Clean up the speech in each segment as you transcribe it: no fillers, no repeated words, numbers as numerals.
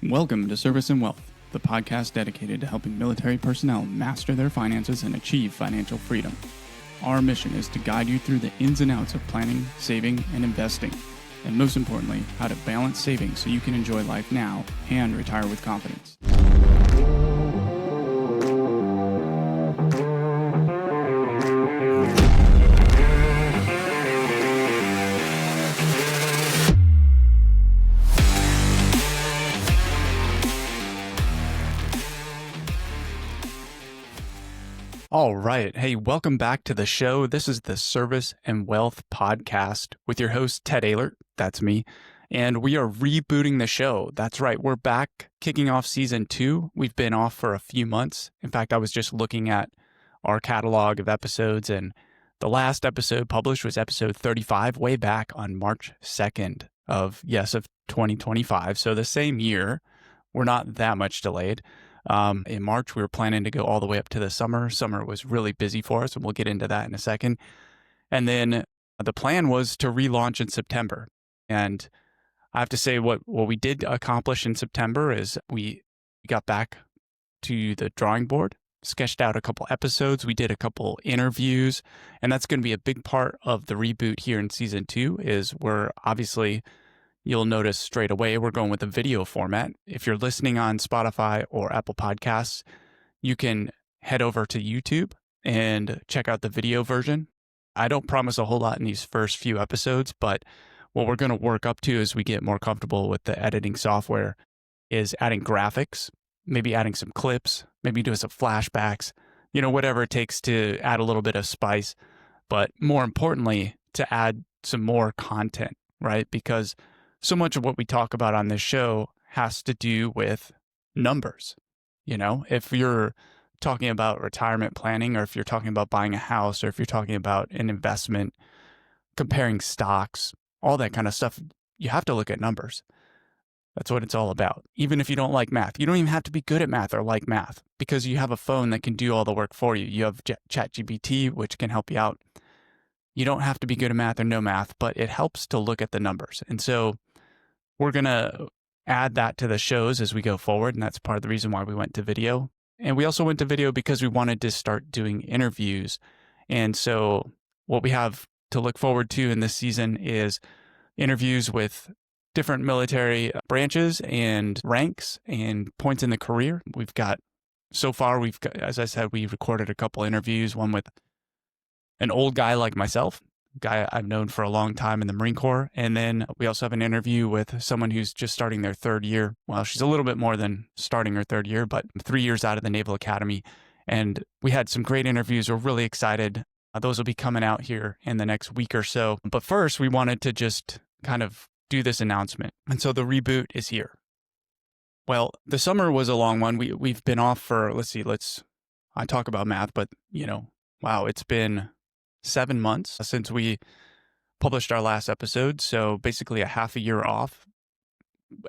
Welcome to Service and Wealth, the podcast dedicated to helping military personnel master their finances and achieve financial freedom. Our mission is to guide you through the ins and outs of planning, saving, and investing, and most importantly, how to balance savings so you can enjoy life now and retire with confidence. All right. Hey, welcome back to the show. This is the Service and Wealth Podcast with your host, Ted Ehlert. That's me. And we are rebooting the show. That's right. We're back kicking off season 2. We've been off for a few months. In fact, I was just looking at our catalog of episodes, and the last episode published was episode 35, way back on March 2nd of 2025. So the same year. We're not that much delayed. In March, we were planning to go all the way up to the summer. Summer was really busy for us, and we'll get into that in a second. And then the plan was to relaunch in September. And I have to say what we did accomplish in September is we got back to the drawing board, sketched out a couple episodes. We did a couple interviews, and that's going to be a big part of the reboot here in season 2 is we're obviously... You'll notice straight away we're going with a video format. If you're listening on Spotify or Apple Podcasts, you can head over to YouTube and check out the video version. I don't promise a whole lot in these first few episodes, but what we're going to work up to as we get more comfortable with the editing software is adding graphics, maybe adding some clips, maybe doing some flashbacks, whatever it takes to add a little bit of spice, but more importantly, to add some more content, right? Because so much of what we talk about on this show has to do with numbers. If you're talking about retirement planning, or if you're talking about buying a house, or if you're talking about an investment, comparing stocks, all that kind of stuff, you have to look at numbers. That's what it's all about. Even if you don't like math, you don't even have to be good at math or like math because you have a phone that can do all the work for you. You have ChatGPT, which can help you out. You don't have to be good at math or no math, but it helps to look at the numbers. And so we're going to add that to the shows as we go forward, and that's part of the reason why we went to video. And we also went to video because we wanted to start doing interviews. And so what we have to look forward to in this season is interviews with different military branches and ranks and points in the career. So far, as I said, we recorded a couple interviews, one with an old guy like myself, guy I've known for a long time in the Marine Corps. And then we also have an interview with someone who's just starting their third year. Well, she's a little bit more than starting her third year, but 3 years out of the Naval Academy. And we had some great interviews. We're really excited. Those will be coming out here in the next week or so. But first, we wanted to just kind of do this announcement. And so the reboot is here. Well, the summer was a long one. We've been off for, I talk about math, but wow, it's been 7 months since we published our last episode. So basically a half a year off.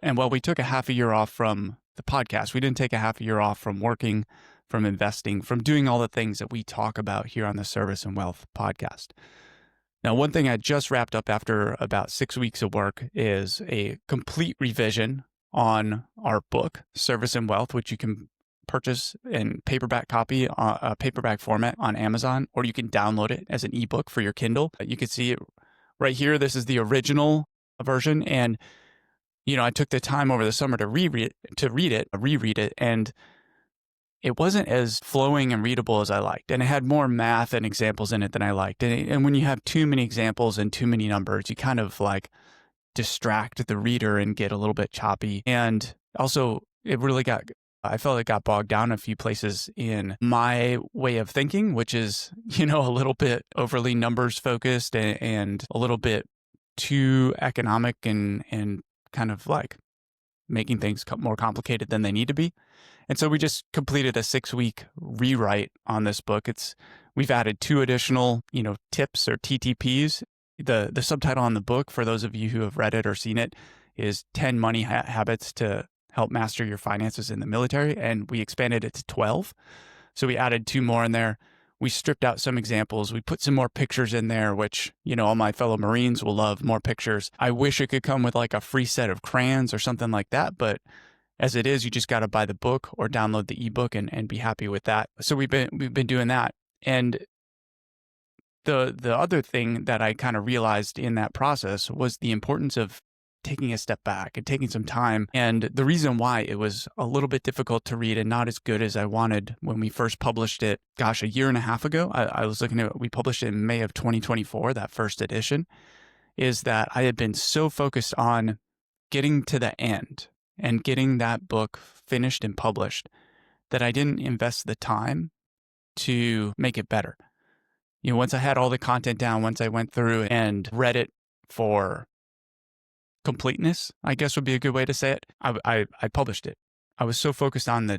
And while we took a half a year off from the podcast, we didn't take a half a year off from working, from investing, from doing all the things that we talk about here on the Service and Wealth Podcast. Now, one thing I just wrapped up after about 6 weeks of work is a complete revision on our book, Service and Wealth, which you can purchase in paperback copy, paperback format on Amazon, or you can download it as an ebook for your Kindle. You can see it right here. This is the original version. And, I took the time over the summer to reread it, and it wasn't as flowing and readable as I liked. And it had more math and examples in it than I liked. And when you have too many examples and too many numbers, you kind of distract the reader and get a little bit choppy. And also I felt it got bogged down a few places in my way of thinking, which is, a little bit overly numbers focused and a little bit too economic and kind of making things more complicated than they need to be. And so we just completed a 6-week rewrite on this book. We've added 2 additional, tips or TTPs. The subtitle on the book, for those of you who have read it or seen it, is 10 money habits to help master your finances in the military. And we expanded it to 12. So we added 2 more in there. We stripped out some examples. We put some more pictures in there, which, all my fellow Marines will love more pictures. I wish it could come with a free set of crayons or something like that, but As it is, you just got to buy the book or download the ebook and be happy with that. So we've been doing that. And the other thing that I kind of realized in that process was the importance of taking a step back and taking some time. And the reason why it was a little bit difficult to read and not as good as I wanted when we first published it, gosh, a year and a half ago, I was looking at, we published it in May of 2024, that first edition, is that I had been so focused on getting to the end and getting that book finished and published that I didn't invest the time to make it better. Once I had all the content down, once I went through and read it for completeness, I guess would be a good way to say it, I published it. I was so focused on the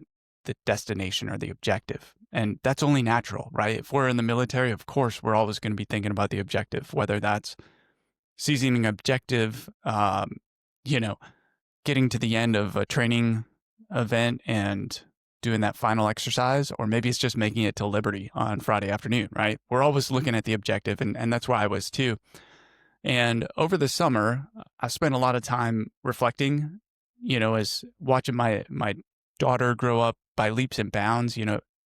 destination or the objective. And that's only natural, right? If we're in the military, of course, we're always going to be thinking about the objective, whether that's seizing an objective, getting to the end of a training event and doing that final exercise, or maybe it's just making it to Liberty on Friday afternoon, right? We're always looking at the objective, and that's where I was too. And over the summer, I spent a lot of time reflecting, as watching my daughter grow up by leaps and bounds.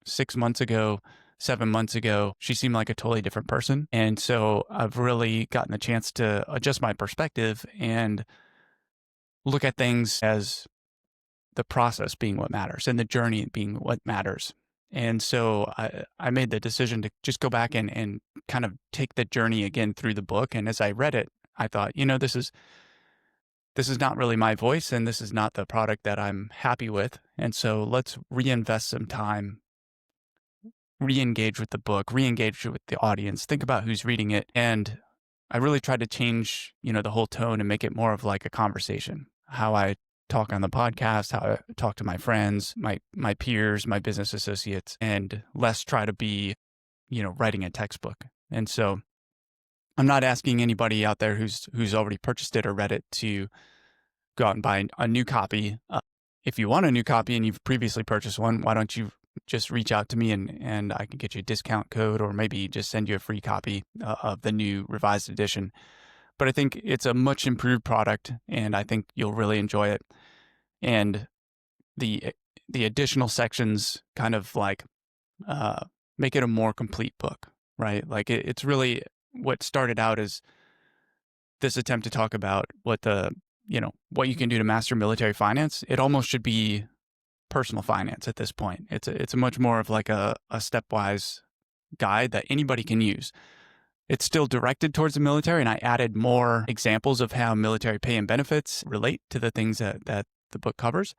6 months ago, 7 months ago, she seemed like a totally different person. And so I've really gotten the chance to adjust my perspective and look at things as the process being what matters and the journey being what matters. And so I made the decision to just go back and kind of take the journey again through the book. And as I read it, I thought, this is not really my voice, and this is not the product that I'm happy with. And so let's reinvest some time, re-engage with the book, re-engage with the audience, think about who's reading it. And I really tried to change, the whole tone and make it more of like a conversation, how I talk on the podcast, how I talk to my friends, my peers, my business associates, and less try to be, writing a textbook. And so I'm not asking anybody out there who's already purchased it or read it to go out and buy a new copy. If you want a new copy and you've previously purchased one, why don't you just reach out to me and I can get you a discount code, or maybe just send you a free copy of the new revised edition. But I think it's a much improved product, and I think you'll really enjoy it. And the additional sections kind of like make it a more complete book, right? Like it's really what started out as this attempt to talk about what you can do to master military finance. It almost should be personal finance at this point. It's a much more of like a stepwise guide that anybody can use. It's still directed towards the military, and I added more examples of how military pay and benefits relate to the things that the book covers,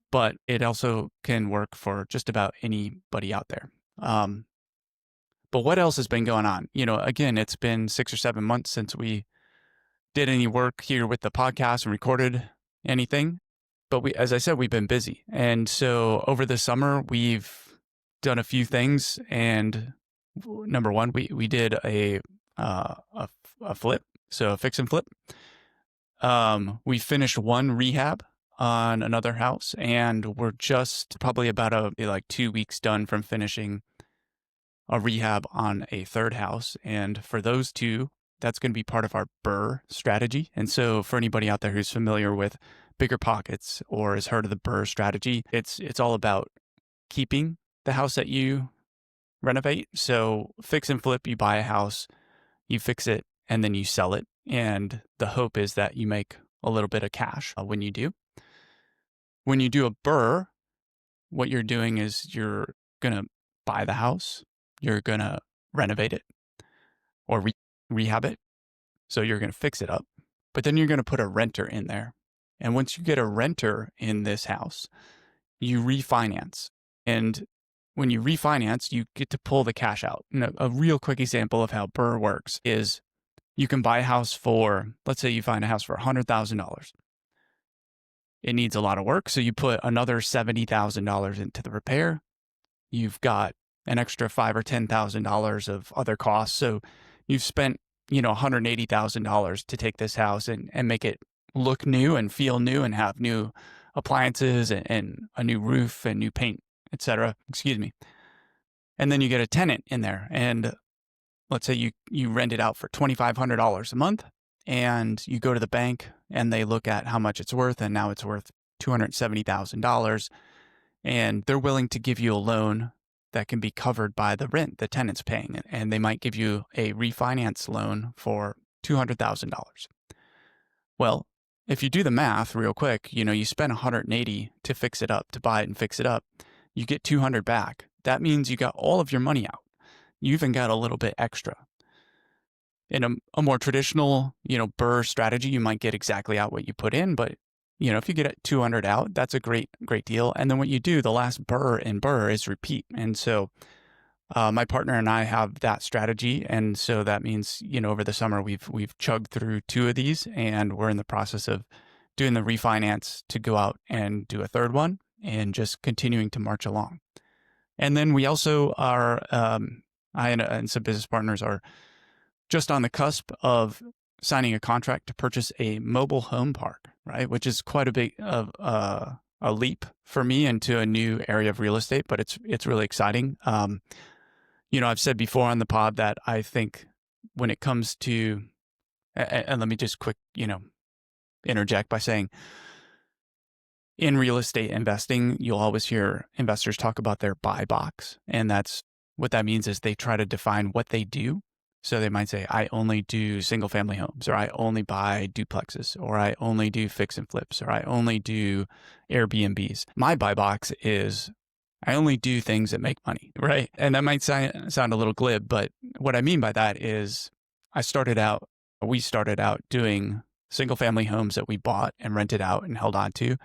but it also can work for just about anybody out there. But what else has been going on? Again, it's been 6 or 7 months since we did any work here with the podcast and recorded anything. But as I said, we've been busy. And so over the summer, we've done a few things. And number one, we did a flip, so a fix and flip. We finished one rehab on another house, and we're just probably about 2 weeks done from finishing a rehab on a third house. And for those two, that's going to be part of our BRRRR strategy. And so for anybody out there who's familiar with Bigger Pockets or has heard of the BRRRR strategy, it's all about keeping the house that you renovate. So fix and flip, you buy a house, you fix it, and then you sell it. And the hope is that you make a little bit of cash when you do. When you do a BRRRR, what you're doing is you're going to buy the house, you're going to renovate it or rehab it. So you're going to fix it up, but then you're going to put a renter in there. And once you get a renter in this house, you refinance. And when you refinance, you get to pull the cash out. And a real quick example of how BRRRR works is you can buy a house for, let's say you find a house for $100,000. It needs a lot of work, so you put another $70,000 into the repair. You've got an extra $5,000 or $10,000 of other costs. So you've spent, $180,000 to take this house and make it look new and feel new and have new appliances and a new roof and new paint, etc. Excuse me. And then you get a tenant in there, and let's say you rent it out for $2,500 a month, and you go to the bank and they look at how much it's worth, and now it's worth $270,000, and they're willing to give you a loan that can be covered by the rent the tenant's paying. And they might give you a refinance loan for $200,000. Well, if you do the math real quick, you spend 180 to fix it up, to buy it and fix it up, you get 200 back. That means you got all of your money out. You even got a little bit extra. In a more traditional, BRRRR strategy, you might get exactly out what you put in, but if you get 200 out, that's a great deal. And then what you do, the last BRRRR in BRRRR is repeat. And so my partner and I have that strategy. And so that means, over the summer, we've chugged through 2 of these, and we're in the process of doing the refinance to go out and do a third one, and just continuing to march along. And then we also are, I and some business partners are just on the cusp of signing a contract to purchase a mobile home park, right? Which is quite a big of a leap for me into a new area of real estate, but it's really exciting. I've said before on the pod that I think when it comes to, and let me just quick, interject by saying, in real estate investing, you'll always hear investors talk about their buy box. And what that means is they try to define what they do. So they might say, I only do single family homes, or I only buy duplexes, or I only do fix and flips, or I only do Airbnbs. My buy box is I only do things that make money, right? And that might sound a little glib, but what I mean by that is we started out doing single family homes that we bought and rented out and held on to.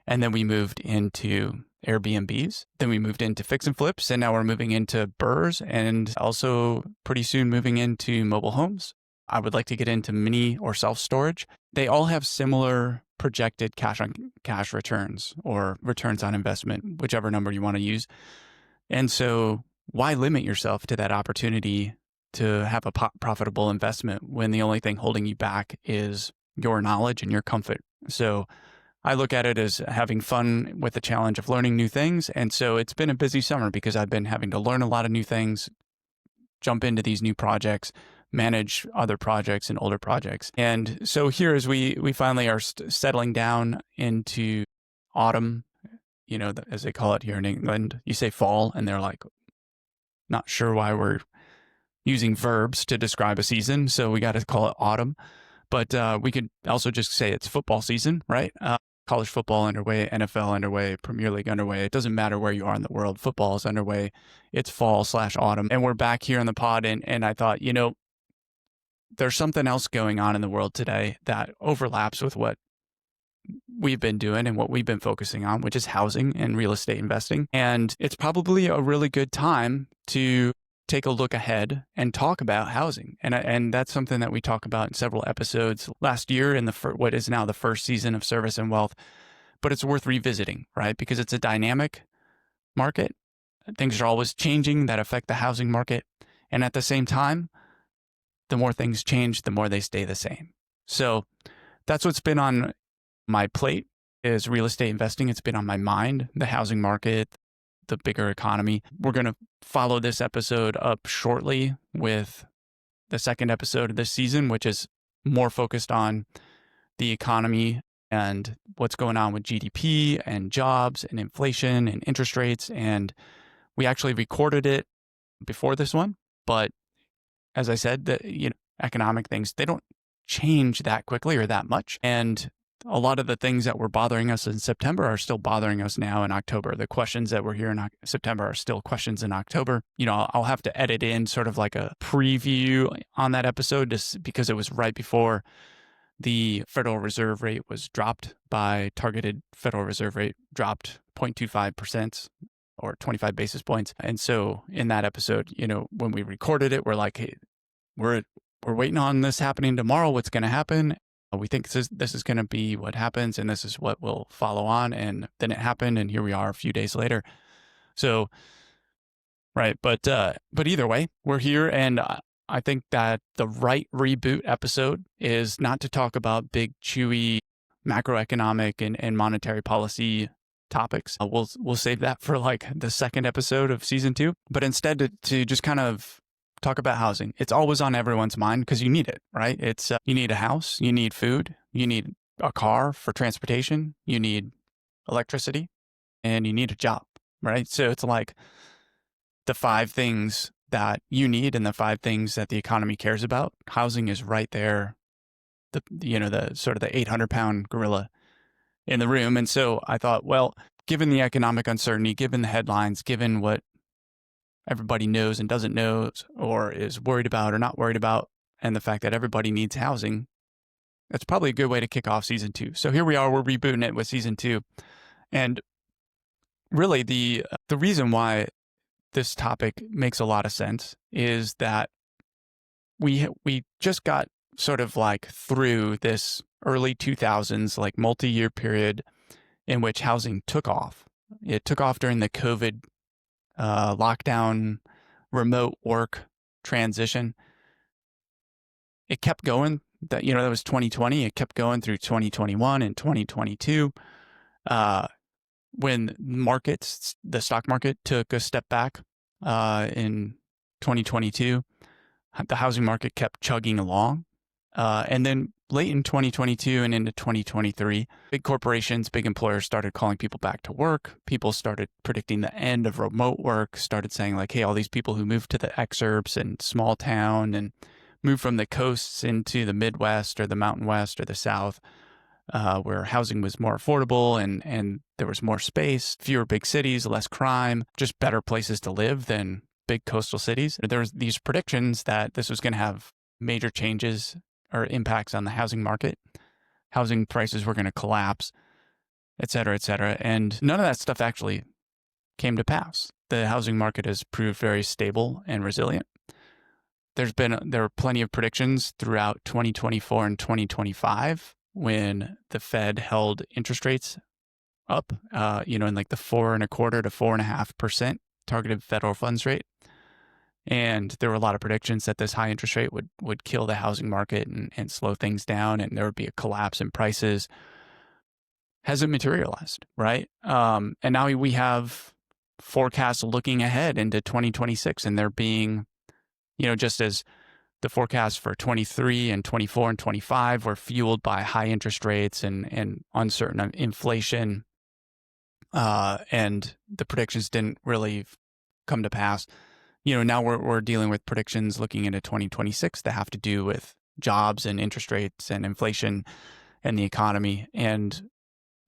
And then we moved into Airbnbs. Then we moved into fix and flips. And now we're moving into BRRRRs, and also pretty soon moving into mobile homes. I would like to get into mini or self-storage. They all have similar projected cash on cash returns, or returns on investment, whichever number you want to use. And so why limit yourself to that opportunity to have a profitable investment when the only thing holding you back is your knowledge and your comfort? So I look at it as having fun with the challenge of learning new things. And so it's been a busy summer because I've been having to learn a lot of new things, jump into these new projects, manage other projects and older projects. And so here, as we finally are settling down into autumn, as they call it here in England, you say fall, and they're like, not sure why we're using verbs to describe a season. So we got to call it autumn. But we could also just say it's football season, right? College football underway, NFL underway, Premier League underway. It doesn't matter where you are in the world. Football is underway. It's fall/autumn. And we're back here on the pod. And I thought, there's something else going on in the world today that overlaps with what we've been doing and what we've been focusing on, which is housing and real estate investing. And it's probably a really good time to take a look ahead and talk about housing. And that's something that we talk about in several episodes last year in what is now the first season of Service and Wealth. But it's worth revisiting, right? Because it's a dynamic market. Things are always changing that affect the housing market. And at the same time, the more things change, the more they stay the same. So that's what's been on my plate, is real estate investing. It's been on my mind, the housing market, the bigger economy. We're going to follow this episode up shortly with the second episode of this season, which is more focused on the economy and what's going on with GDP and jobs and inflation and interest rates. And we actually recorded it before this one, but as I said, economic things, they don't change that quickly or that much. And a lot of the things that were bothering us in September are still bothering us now in October. The questions that were here in September are still questions in October. I'll have to edit in sort of like a preview on that episode, just because it was right before the Federal Reserve rate was dropped by targeted Federal Reserve rate dropped 0.25%. Or 25 basis points. And so in that episode, when we recorded it, we're like, hey, we're waiting on this happening tomorrow. What's going to happen? We think this is going to be what happens, and this is what will follow on. And then it happened, and here we are a few days later. So, right. But either way, we're here. And I think that the right reboot episode is not to talk about big, chewy macroeconomic and monetary policy topics. We'll save that for like the second episode of season 2, but instead to just kind of talk about housing. It's always on everyone's mind because you need it, right? It's you need a house, you need food, you need a car for transportation, you need electricity, and you need a job, right? So it's like the 5 things that you need and the 5 things that the economy cares about. Housing is right there, the sort of the 800-pound gorilla in the room. And so I thought, well, given the economic uncertainty, given the headlines, given what everybody knows and doesn't know or is worried about or not worried about, and the fact that everybody needs housing, that's probably a good way to kick off season 2. So here we are, we're rebooting it with season 2. And really the reason why this topic makes a lot of sense is that we just got sort of like through this early 2000s, like multi-year period in which housing took off. It took off during the COVID lockdown, remote work transition. It kept going. That was 2020. It kept going through 2021 and 2022. When the stock market took a step back in 2022, the housing market kept chugging along. And then late in 2022 and into 2023, big corporations, big employers started calling people back to work. People started predicting the end of remote work, started saying like, hey, all these people who moved to the exurbs and small town and moved from the coasts into the Midwest or the Mountain West or the South, where housing was more affordable and there was more space, fewer big cities, less crime, just better places to live than big coastal cities. There was these predictions that this was going to have major changes or impacts on the housing market. Housing prices were going to collapse, et cetera, et cetera. And none of that stuff actually came to pass. The housing market has proved very stable and resilient. There were plenty of predictions throughout 2024 and 2025 when the Fed held interest rates up, in like the 4.25% to 4.5% targeted federal funds rate. And there were a lot of predictions that this high interest rate would kill the housing market and slow things down, and there would be a collapse in prices. Hasn't materialized, right? And now we have forecasts looking ahead into 2026, and they're being, just as the forecasts for 23 and 24 and 25 were fueled by high interest rates and uncertain inflation, and the predictions didn't really come to pass. Now we're dealing with predictions looking into 2026 that have to do with jobs and interest rates and inflation and the economy. And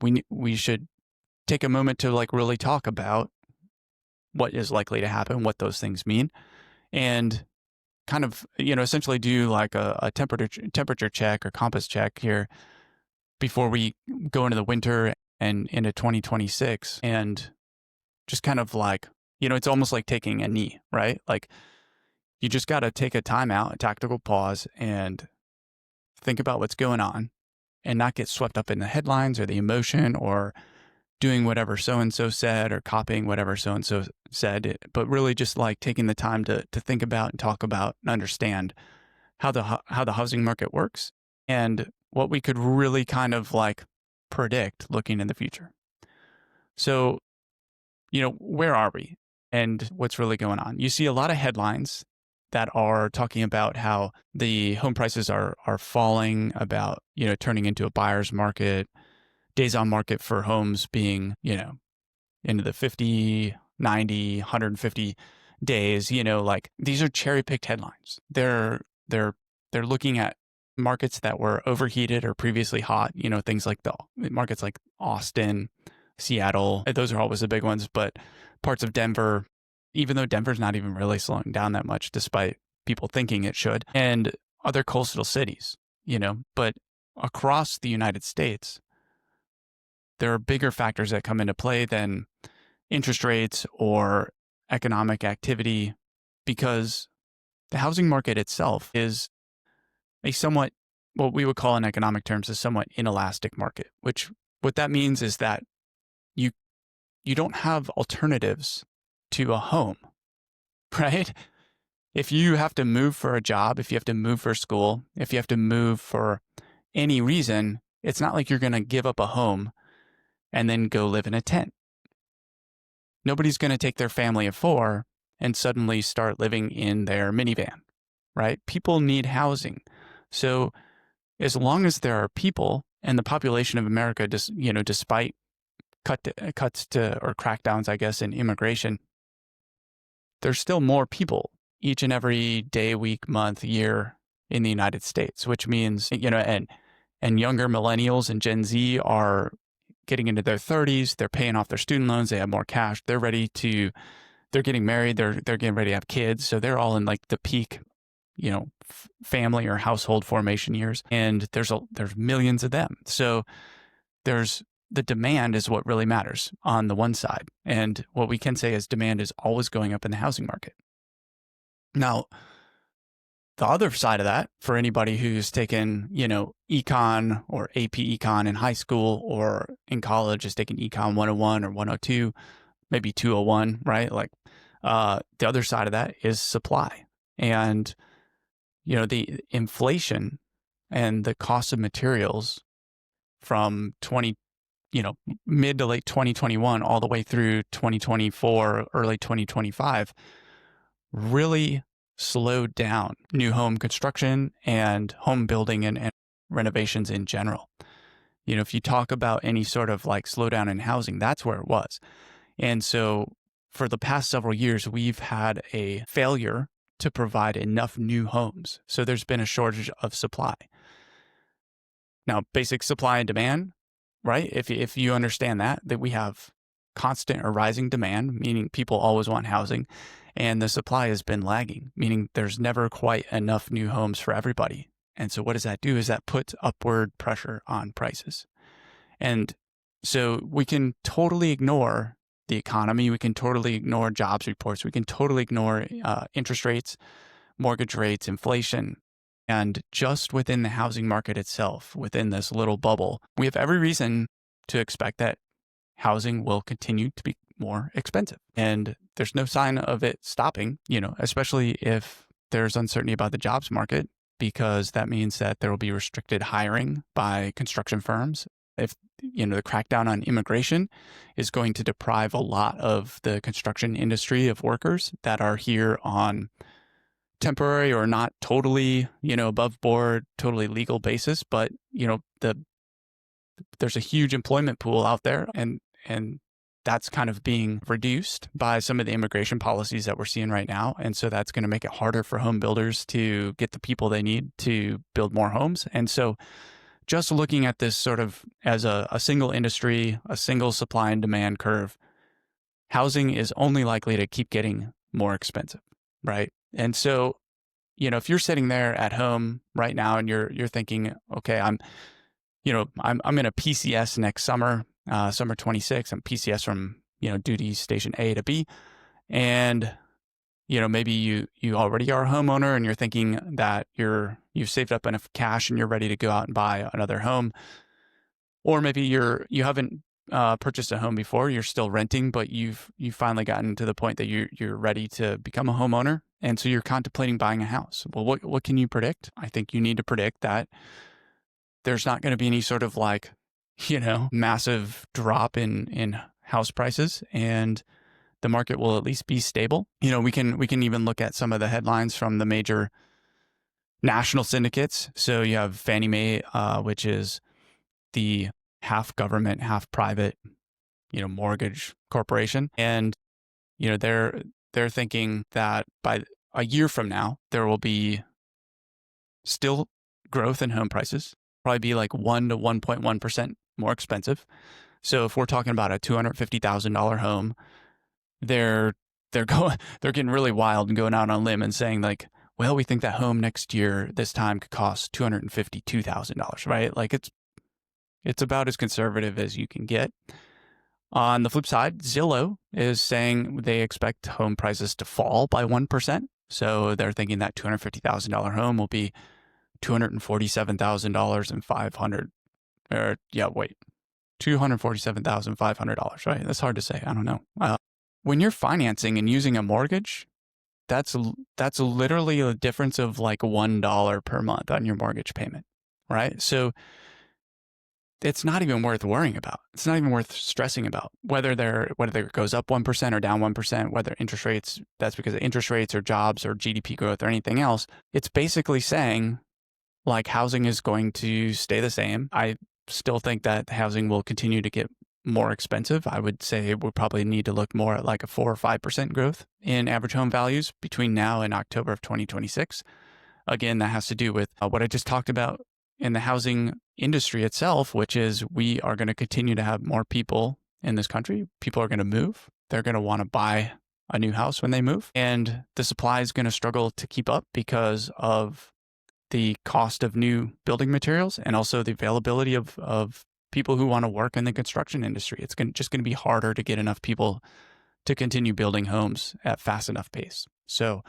we should take a moment to like really talk about what is likely to happen, what those things mean, and kind of, essentially do like a temperature check or compass check here before we go into the winter and into 2026, and just kind of like, it's almost like taking a knee, right? Like you just got to take a time out, a tactical pause, and think about what's going on and not get swept up in the headlines or the emotion or doing whatever so-and-so said or copying whatever so-and-so said, but really just like taking the time to think about and talk about and understand how the housing market works and what we could really kind of like predict looking in the future. So, where are we and what's really going on? You see a lot of headlines that are talking about how the home prices are falling, about, turning into a buyer's market, days on market for homes being, into the 50, 90, 150 days, like these are cherry-picked headlines. They're looking at markets that were overheated or previously hot, things like the markets like Austin, Seattle. Those are always the big ones, but parts of Denver, even though Denver's not even really slowing down that much, despite people thinking it should, and other coastal cities, but across the United States, there are bigger factors that come into play than interest rates or economic activity, because the housing market itself is a somewhat, what we would call in economic terms, a somewhat inelastic market, which what that means is that you don't have alternatives to a home, right? If you have to move for a job, if you have to move for school, if you have to move for any reason, it's not like you're going to give up a home and then go live in a tent. Nobody's going to take their family of 4 and suddenly start living in their minivan, right? People need housing. So as long as there are people, and the population of America, despite cuts to or crackdowns, I guess, in immigration, there's still more people each and every day, week, month, year in the United States, which means, and younger millennials and Gen Z are getting into their 30s, they're paying off their student loans, they have more cash, they're getting married, they're getting ready to have kids, so they're all in like the peak, family or household formation years, and there's millions of them. So the demand is what really matters on the one side, and what we can say is demand is always going up in the housing market. Now, the other side of that, for anybody who's taken, econ or AP econ in high school or in college, is taking econ 101 or 102, maybe 201, right? Like the other side of that is supply. And, the inflation and the cost of materials from mid to late 2021 all the way through 2024, early 2025 really slowed down new home construction and home building and renovations in general. If you talk about any sort of like slowdown in housing, that's where it was. And so for the past several years, we've had a failure to provide enough new homes. So there's been a shortage of supply. Now, basic supply and demand, right? If you understand that we have constant or rising demand, meaning people always want housing, and the supply has been lagging, meaning there's never quite enough new homes for everybody. And so what does that do is that puts upward pressure on prices. And so we can totally ignore the economy. We can totally ignore jobs reports. We can totally ignore interest rates, mortgage rates, inflation. And just within the housing market itself, within this little bubble, we have every reason to expect that housing will continue to be more expensive. And there's no sign of it stopping, especially if there's uncertainty about the jobs market, because that means that there will be restricted hiring by construction firms. If, the crackdown on immigration is going to deprive a lot of the construction industry of workers that are here on temporary or not totally, above board, totally legal basis, but, there's a huge employment pool out there, and that's kind of being reduced by some of the immigration policies that we're seeing right now. And so that's going to make it harder for home builders to get the people they need to build more homes. And so just looking at this sort of as a single industry, a single supply and demand curve, housing is only likely to keep getting more expensive, right? And so, if you're sitting there at home right now and you're thinking, okay, I'm in a PCS next summer, summer 26. I'm PCS from, duty station A to B. And, maybe you already are a homeowner and you're thinking that you've saved up enough cash and you're ready to go out and buy another home. Or maybe you haven't purchased a home before, you're still renting, but you've finally gotten to the point that you're ready to become a homeowner. And so you're contemplating buying a house. Well, what can you predict? I think you need to predict that there's not going to be any sort of like, massive drop in house prices, and the market will at least be stable. We can even look at some of the headlines from the major national syndicates. So you have Fannie Mae, which is the half government, half private, mortgage corporation. And, they're thinking that by a year from now, there will be still growth in home prices, probably be like 1 to 1.1% more expensive. So if we're talking about a $250,000 home, they're getting really wild and going out on a limb and saying like, well, we think that home next year this time could cost $252,000, right? Like it's about as conservative as you can get. On the flip side, Zillow is saying they expect home prices to fall by 1%. So they're thinking that $250,000 home will be $247,500, $247,500, right? That's hard to say. I don't know. When you're financing and using a mortgage, that's literally a difference of like $1 per month on your mortgage payment, right? So it's not even worth worrying about. It's not even worth stressing about whether it goes up 1% or down 1%, whether interest rates, that's because of interest rates or jobs or GDP growth or anything else. It's basically saying like housing is going to stay the same. I still think that housing will continue to get more expensive. I would say we'll probably need to look more at like a 4 or 5% growth in average home values between now and October of 2026. Again, that has to do with what I just talked about in the housing industry itself, which is we are going to continue to have more people in this country. People are going to move. They're going to want to buy a new house when they move. And the supply is going to struggle to keep up because of the cost of new building materials and also the availability of people who want to work in the construction industry. It's just going to be harder to get enough people to continue building homes at fast enough pace. So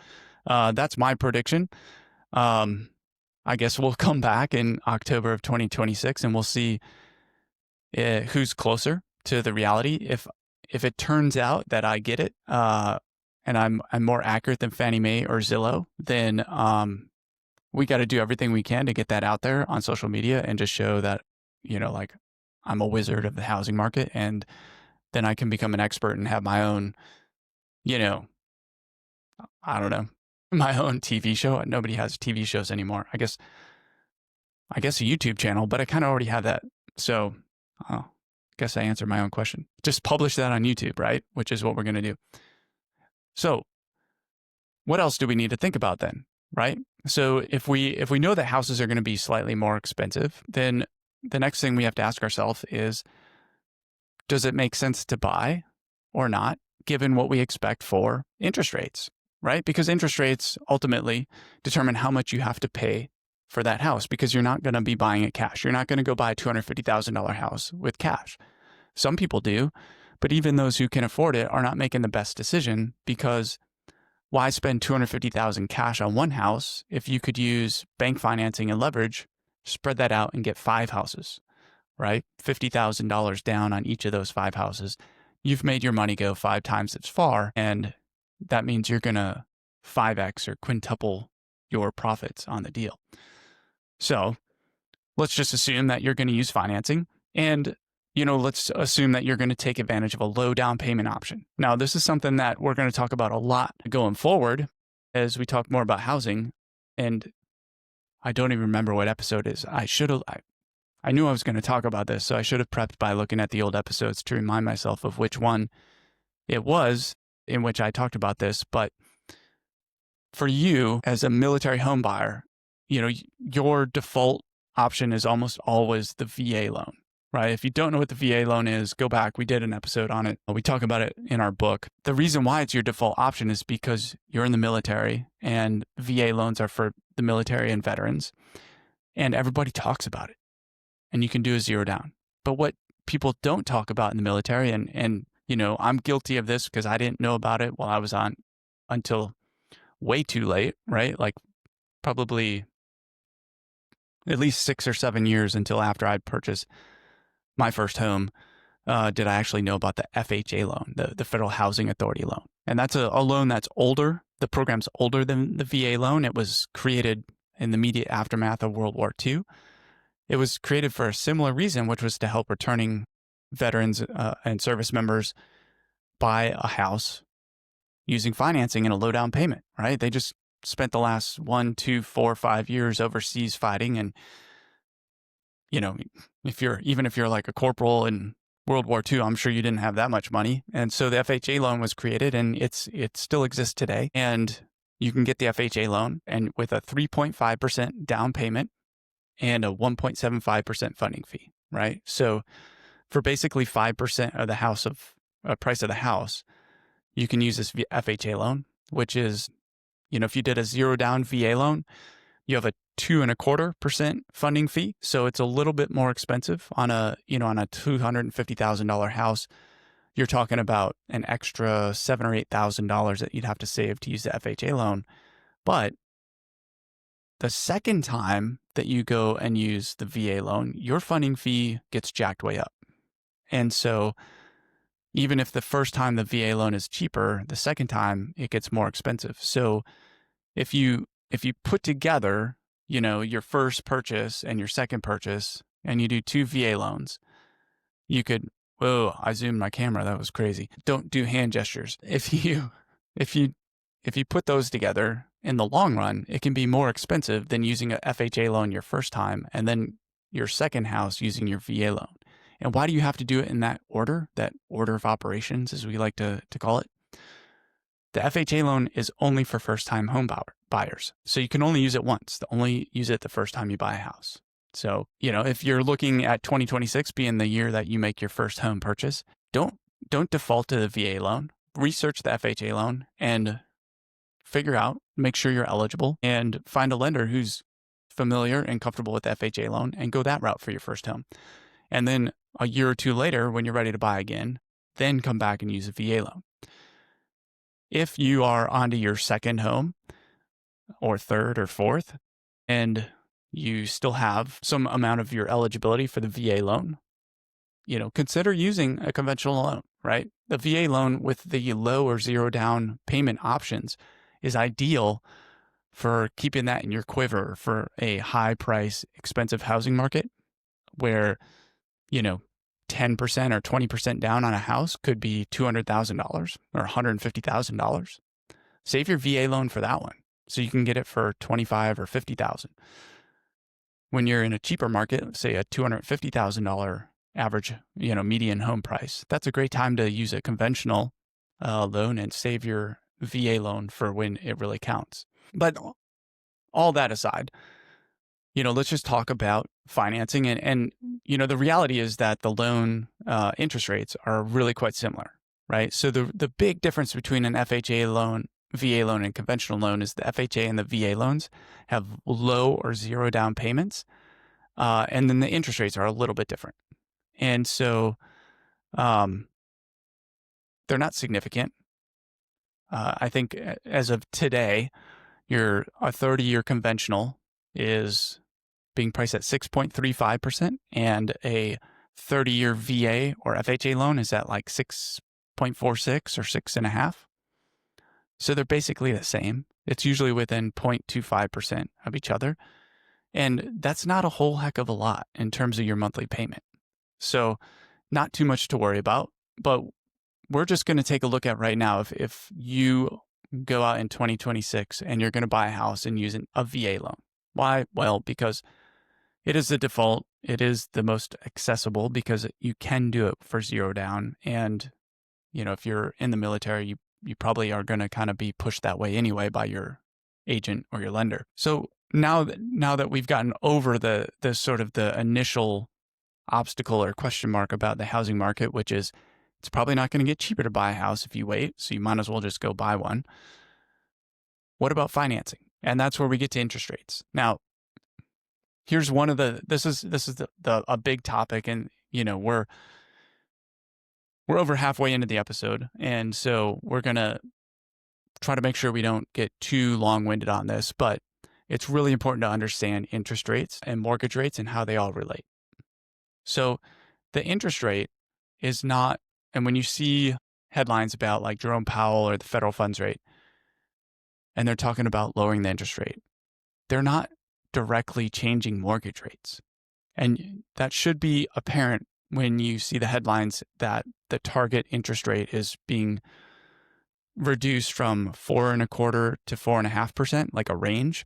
that's my prediction. I guess we'll come back in October of 2026 and we'll see who's closer to the reality. If it turns out that I get it, and I'm more accurate than Fannie Mae or Zillow, then we got to do everything we can to get that out there on social media and just show that, like I'm a wizard of the housing market, and then I can become an expert and have my own, I don't know, my own TV show. Nobody has TV shows anymore. I guess a YouTube channel, but I kind of already have that. So I guess I answered my own question. Just publish that on YouTube, right? Which is what we're going to do. So what else do we need to think about then, right? So if we know that houses are going to be slightly more expensive, then the next thing we have to ask ourselves is, does it make sense to buy or not, given what we expect for interest rates, right? Because interest rates ultimately determine how much you have to pay for that house, because you're not going to be buying it cash. You're not going to go buy a $250,000 house with cash. Some people do, but even those who can afford it are not making the best decision, because why spend $250,000 cash on one house if you could use bank financing and leverage, spread that out and get 5 houses, right? $50,000 down on each of those 5 houses. You've made your money go 5 times as far, and that means you're going to 5x or quintuple your profits on the deal. So let's just assume that you're going to use financing, and let's assume that you're going to take advantage of a low down payment option. Now, this is something that we're going to talk about a lot going forward as we talk more about housing. And I don't even remember what episode it is. I knew I was going to talk about this, so I should have prepped by looking at the old episodes to remind myself of which one it was in which I talked about this. But for you as a military home buyer, your default option is almost always the VA loan. Right? If you don't know what the VA loan is, go back. We did an episode on it. We talk about it in our book. The reason why it's your default option is because you're in the military, and VA loans are for the military and veterans, and everybody talks about it, and you can do a 0 down. But what people don't talk about in the military, and I'm guilty of this because I didn't know about it while I was on until way too late, right? Like probably at least 6 or 7 years until after I'd purchased my first home, did I actually know about the FHA loan, the Federal Housing Authority loan. And that's a loan that's older. The program's older than the VA loan. It was created in the immediate aftermath of World War II. It was created for a similar reason, which was to help returning veterans and service members buy a house using financing and a low down payment, right? They just spent the last 1, 2, 4, 5 years overseas fighting, and if you're like a corporal in World War II, I'm sure you didn't have that much money. And so the FHA loan was created, and it still exists today. And you can get the FHA loan and with a 3.5% down payment and a 1.75% funding fee, right? So for basically 5% of the price of the house, you can use this FHA loan, which is, if you did a 0 down VA loan, you have a 2.25% funding fee. So it's a little bit more expensive on a $250,000 house. You're talking about an extra $7,000 or $8,000 that you'd have to save to use the FHA loan. But the second time that you go and use the VA loan, your funding fee gets jacked way up. And so even if the first time the VA loan is cheaper, the second time it gets more expensive. So if you put together, your first purchase and your second purchase, and you do 2 VA loans, you could, whoa, I zoomed my camera. That was crazy. Don't do hand gestures. If you put those together in the long run, it can be more expensive than using a FHA loan your first time and then your second house using your VA loan. And why do you have to do it in that order of operations, as we like to call it? The FHA loan is only for first-time home buyers. So you can only use it once. Only use it the first time you buy a house. So, if you're looking at 2026 being the year that you make your first home purchase, don't default to the VA loan. Research the FHA loan and figure out, make sure you're eligible, and find a lender who's familiar and comfortable with the FHA loan and go that route for your first home. And then a year or two later, when you're ready to buy again, then come back and use a VA loan. If you are onto your second home or third or fourth, and you still have some amount of your eligibility for the VA loan, consider using a conventional loan, right? The VA loan with the low or zero down payment options is ideal for keeping that in your quiver for a high price, expensive housing market where, 10% or 20% down on a house could be $200,000 or $150,000. Save your VA loan for that one so you can get it for $25,000 or $50,000. When you're in a cheaper market, say a $250,000 average, median home price, that's a great time to use a conventional loan and save your VA loan for when it really counts. But all that aside, let's just talk about financing. And the reality is that the loan interest rates are really quite similar, right? So the big difference between an FHA loan, VA loan, and conventional loan is the FHA and the VA loans have low or zero down payments. And then the interest rates are a little bit different. And so they're not significant. I think as of today, a 30-year conventional is being priced at 6.35%, and a 30-year VA or FHA loan is at like 6.46 or 6.5. So they're basically the same. It's usually within 0.25% of each other. And that's not a whole heck of a lot in terms of your monthly payment. So not too much to worry about, but we're just going to take a look at right now. If you go out in 2026 and you're going to buy a house and use a VA loan. Why? Well, because it is the default. It is the most accessible because you can do it for zero down. And, if you're in the military, you probably are going to kind of be pushed that way anyway by your agent or your lender. So now that we've gotten over the sort of the initial obstacle or question mark about the housing market, which is it's probably not going to get cheaper to buy a house if you wait. So you might as well just go buy one. What about financing? And that's where we get to interest rates. Now, here's one of this is a big topic, and we're over halfway into the episode, and so we're gonna try to make sure we don't get too long-winded on this, but it's really important to understand interest rates and mortgage rates and how they all relate. So the interest rate is not, and when you see headlines about like Jerome Powell or the federal funds rate, and they're talking about lowering the interest rate, they're not directly changing mortgage rates. And that should be apparent when you see the headlines that the target interest rate is being reduced from 4.25% to 4.5%, like a range,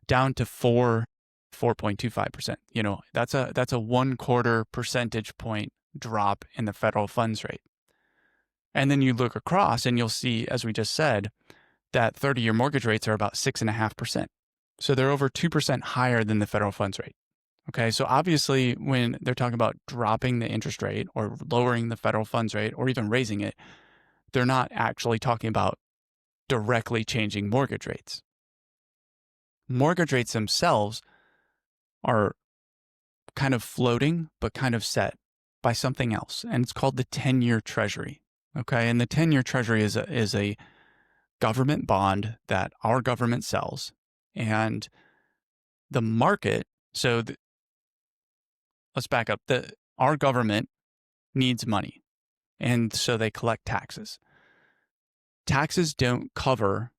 down to 4.25%. That's a 1/4 percentage point drop in the federal funds rate. And then you look across and you'll see, as we just said, that 30-year mortgage rates are about 6.5%. So they're over 2% higher than the federal funds rate. Okay, so obviously when they're talking about dropping the interest rate or lowering the federal funds rate or even raising it, they're not actually talking about directly changing mortgage rates. Mortgage rates themselves are kind of floating, but kind of set by something else, and it's called the 10-year Treasury. Okay, and the 10-year Treasury is a government bond that our government sells, and the market. So let's back up. Our government needs money, and so they collect taxes. Taxes don't cover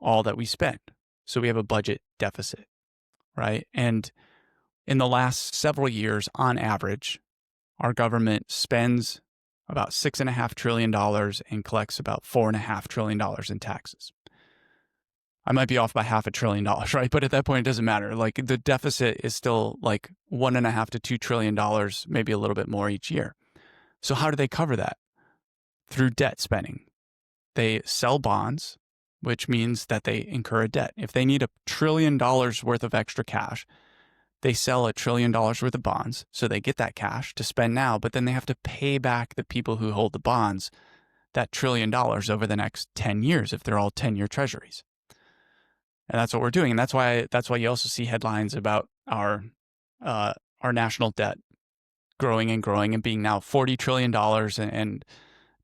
all that we spend, so we have a budget deficit, right? And in the last several years, on average, our government spends about $6.5 trillion and collects about $4.5 trillion in taxes. I might be off by $500 billion, right? But at that point, it doesn't matter. Like the deficit is still like $1.5 to $2 trillion, maybe a little bit more each year. So how do they cover that? Through debt spending. They sell bonds, which means that they incur a debt. If they need $1 trillion worth of extra cash, they sell $1 trillion worth of bonds. So they get that cash to spend now, but then they have to pay back the people who hold the bonds that $1 trillion over the next 10 years if they're all 10-year treasuries. And that's what we're doing. And that's why you also see headlines about our national debt growing and being now $40 trillion and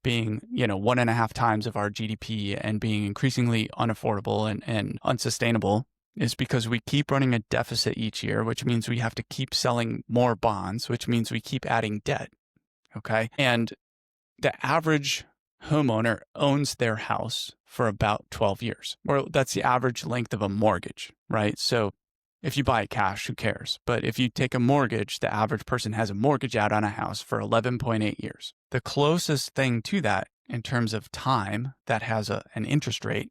being, 1.5 times of our GDP and being increasingly unaffordable and unsustainable is because we keep running a deficit each year, which means we have to keep selling more bonds, which means we keep adding debt. Okay. And the average homeowner owns their house for about 12 years, or that's the average length of a mortgage, right? So if you buy it cash, who cares? But if you take a mortgage, the average person has a mortgage out on a house for 11.8 years. The closest thing to that in terms of time that has an interest rate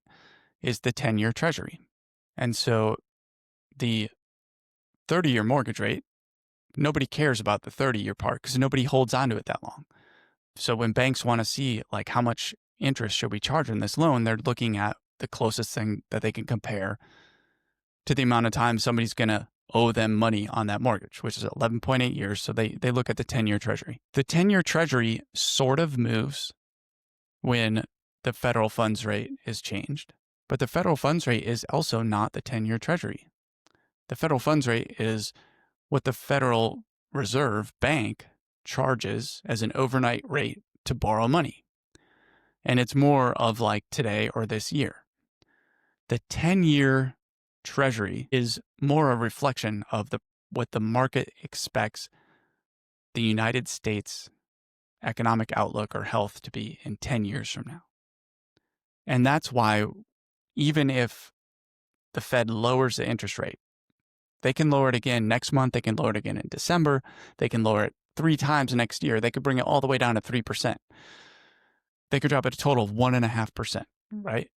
is the 10-year treasury. And so the 30-year mortgage rate, nobody cares about the 30-year part because nobody holds on to it that long. So when banks want to see like how much interest should we charge on this loan, they're looking at the closest thing that they can compare to the amount of time somebody's going to owe them money on that mortgage, which is 11.8 years. So they look at the 10-year treasury. The 10-year treasury sort of moves when the federal funds rate is changed, but the federal funds rate is also not the 10-year treasury. The federal funds rate is what the Federal Reserve Bank charges as an overnight rate to borrow money. And it's more of like today or this year. The 10-year treasury is more a reflection of what the market expects the United States economic outlook or health to be in 10 years from now. And that's why even if the Fed lowers the interest rate, they can lower it again next month, they can lower it again in December, they can lower it 3 times next year, they could bring it all the way down to 3%. They could drop it a total of 1.5%, right?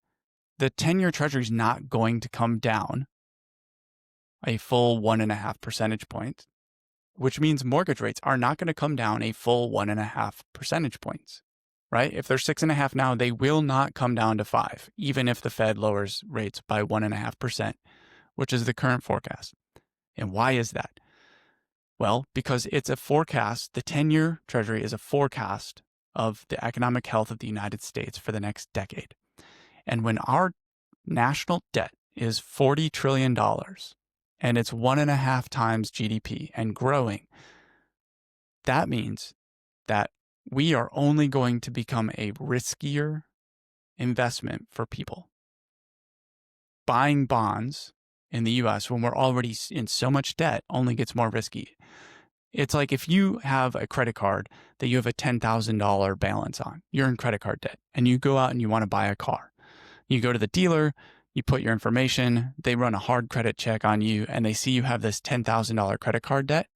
The 10-year treasury is not going to come down a full 1.5 percentage points, which means mortgage rates are not going to come down a full 1.5 percentage points, right? If they're 6.5 now, they will not come down to 5, even if the Fed lowers rates by 1.5%, which is the current forecast. And why is that? Well, because it's a forecast. The 10-year treasury is a forecast of the economic health of the United States for the next decade. And when our national debt is $40 trillion and it's 1.5 times GDP and growing, that means that we are only going to become a riskier investment for people. Buying bonds in the US when we're already in so much debt only gets more risky. It's like if you have a credit card that you have a $10,000 balance on, you're in credit card debt, and you go out and you want to buy a car. You go to the dealer, you put your information, they run a hard credit check on you, and they see you have this $10,000 credit card debt.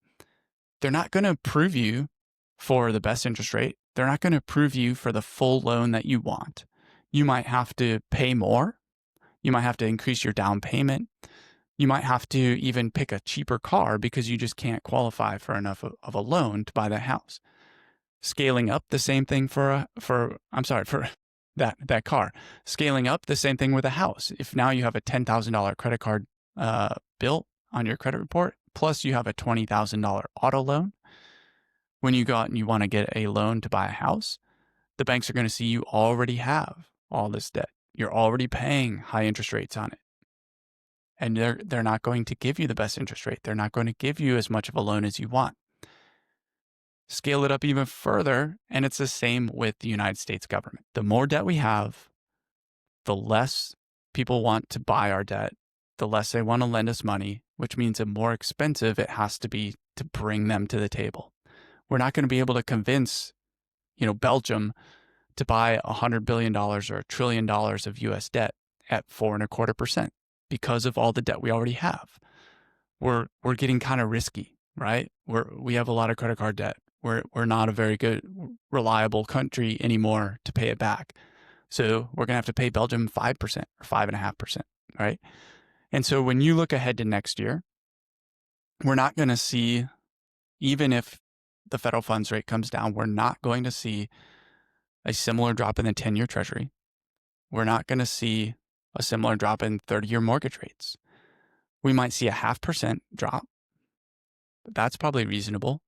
They're not going to approve you for the best interest rate. They're not going to approve you for the full loan that you want. You might have to pay more. You might have to increase your down payment. You might have to even pick a cheaper car because you just can't qualify for enough of a loan to buy the house. Scaling up, the same thing for that car. Scaling up, the same thing with a house. If now you have a $10,000 credit card bill on your credit report, plus you have a $20,000 auto loan, when you go out and you want to get a loan to buy a house, the banks are going to see you already have all this debt. You're already paying high interest rates on it. And they're not going to give you the best interest rate. They're not going to give you as much of a loan as you want. Scale it up even further, and it's the same with the United States government. The more debt we have, the less people want to buy our debt, the less they want to lend us money, which means the more expensive it has to be to bring them to the table. We're not going to be able to convince, Belgium to buy $100 billion or $1 trillion of U.S. debt at 4.25%. Because of all the debt we already have. We're getting kind of risky, right? We have a lot of credit card debt. We're not a very good, reliable country anymore to pay it back. So we're going to have to pay Belgium 5% or 5.5%. right? And so when you look ahead to next year, we're not going to see, even if the federal funds rate comes down, we're not going to see a similar drop in the 10-year Treasury. We're not going to see a similar drop in 30-year mortgage rates. We might see a 0.5% drop. That's probably reasonable,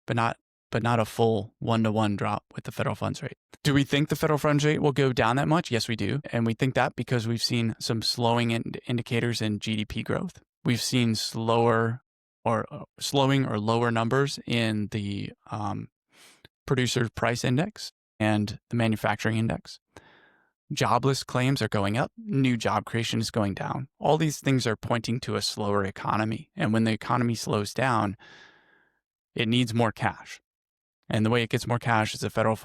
but not a full 1-to-1 drop with the federal funds rate. Do we think the federal funds rate will go down that much? Yes, we do. And we think that because we've seen some slowing indicators in GDP growth. We've seen slowing or lower numbers in the producer price index and the manufacturing index. Jobless claims are going up. New job creation is going down. All these things are pointing to a slower economy. And when the economy slows down, it needs more cash. And the way it gets more cash is the Federal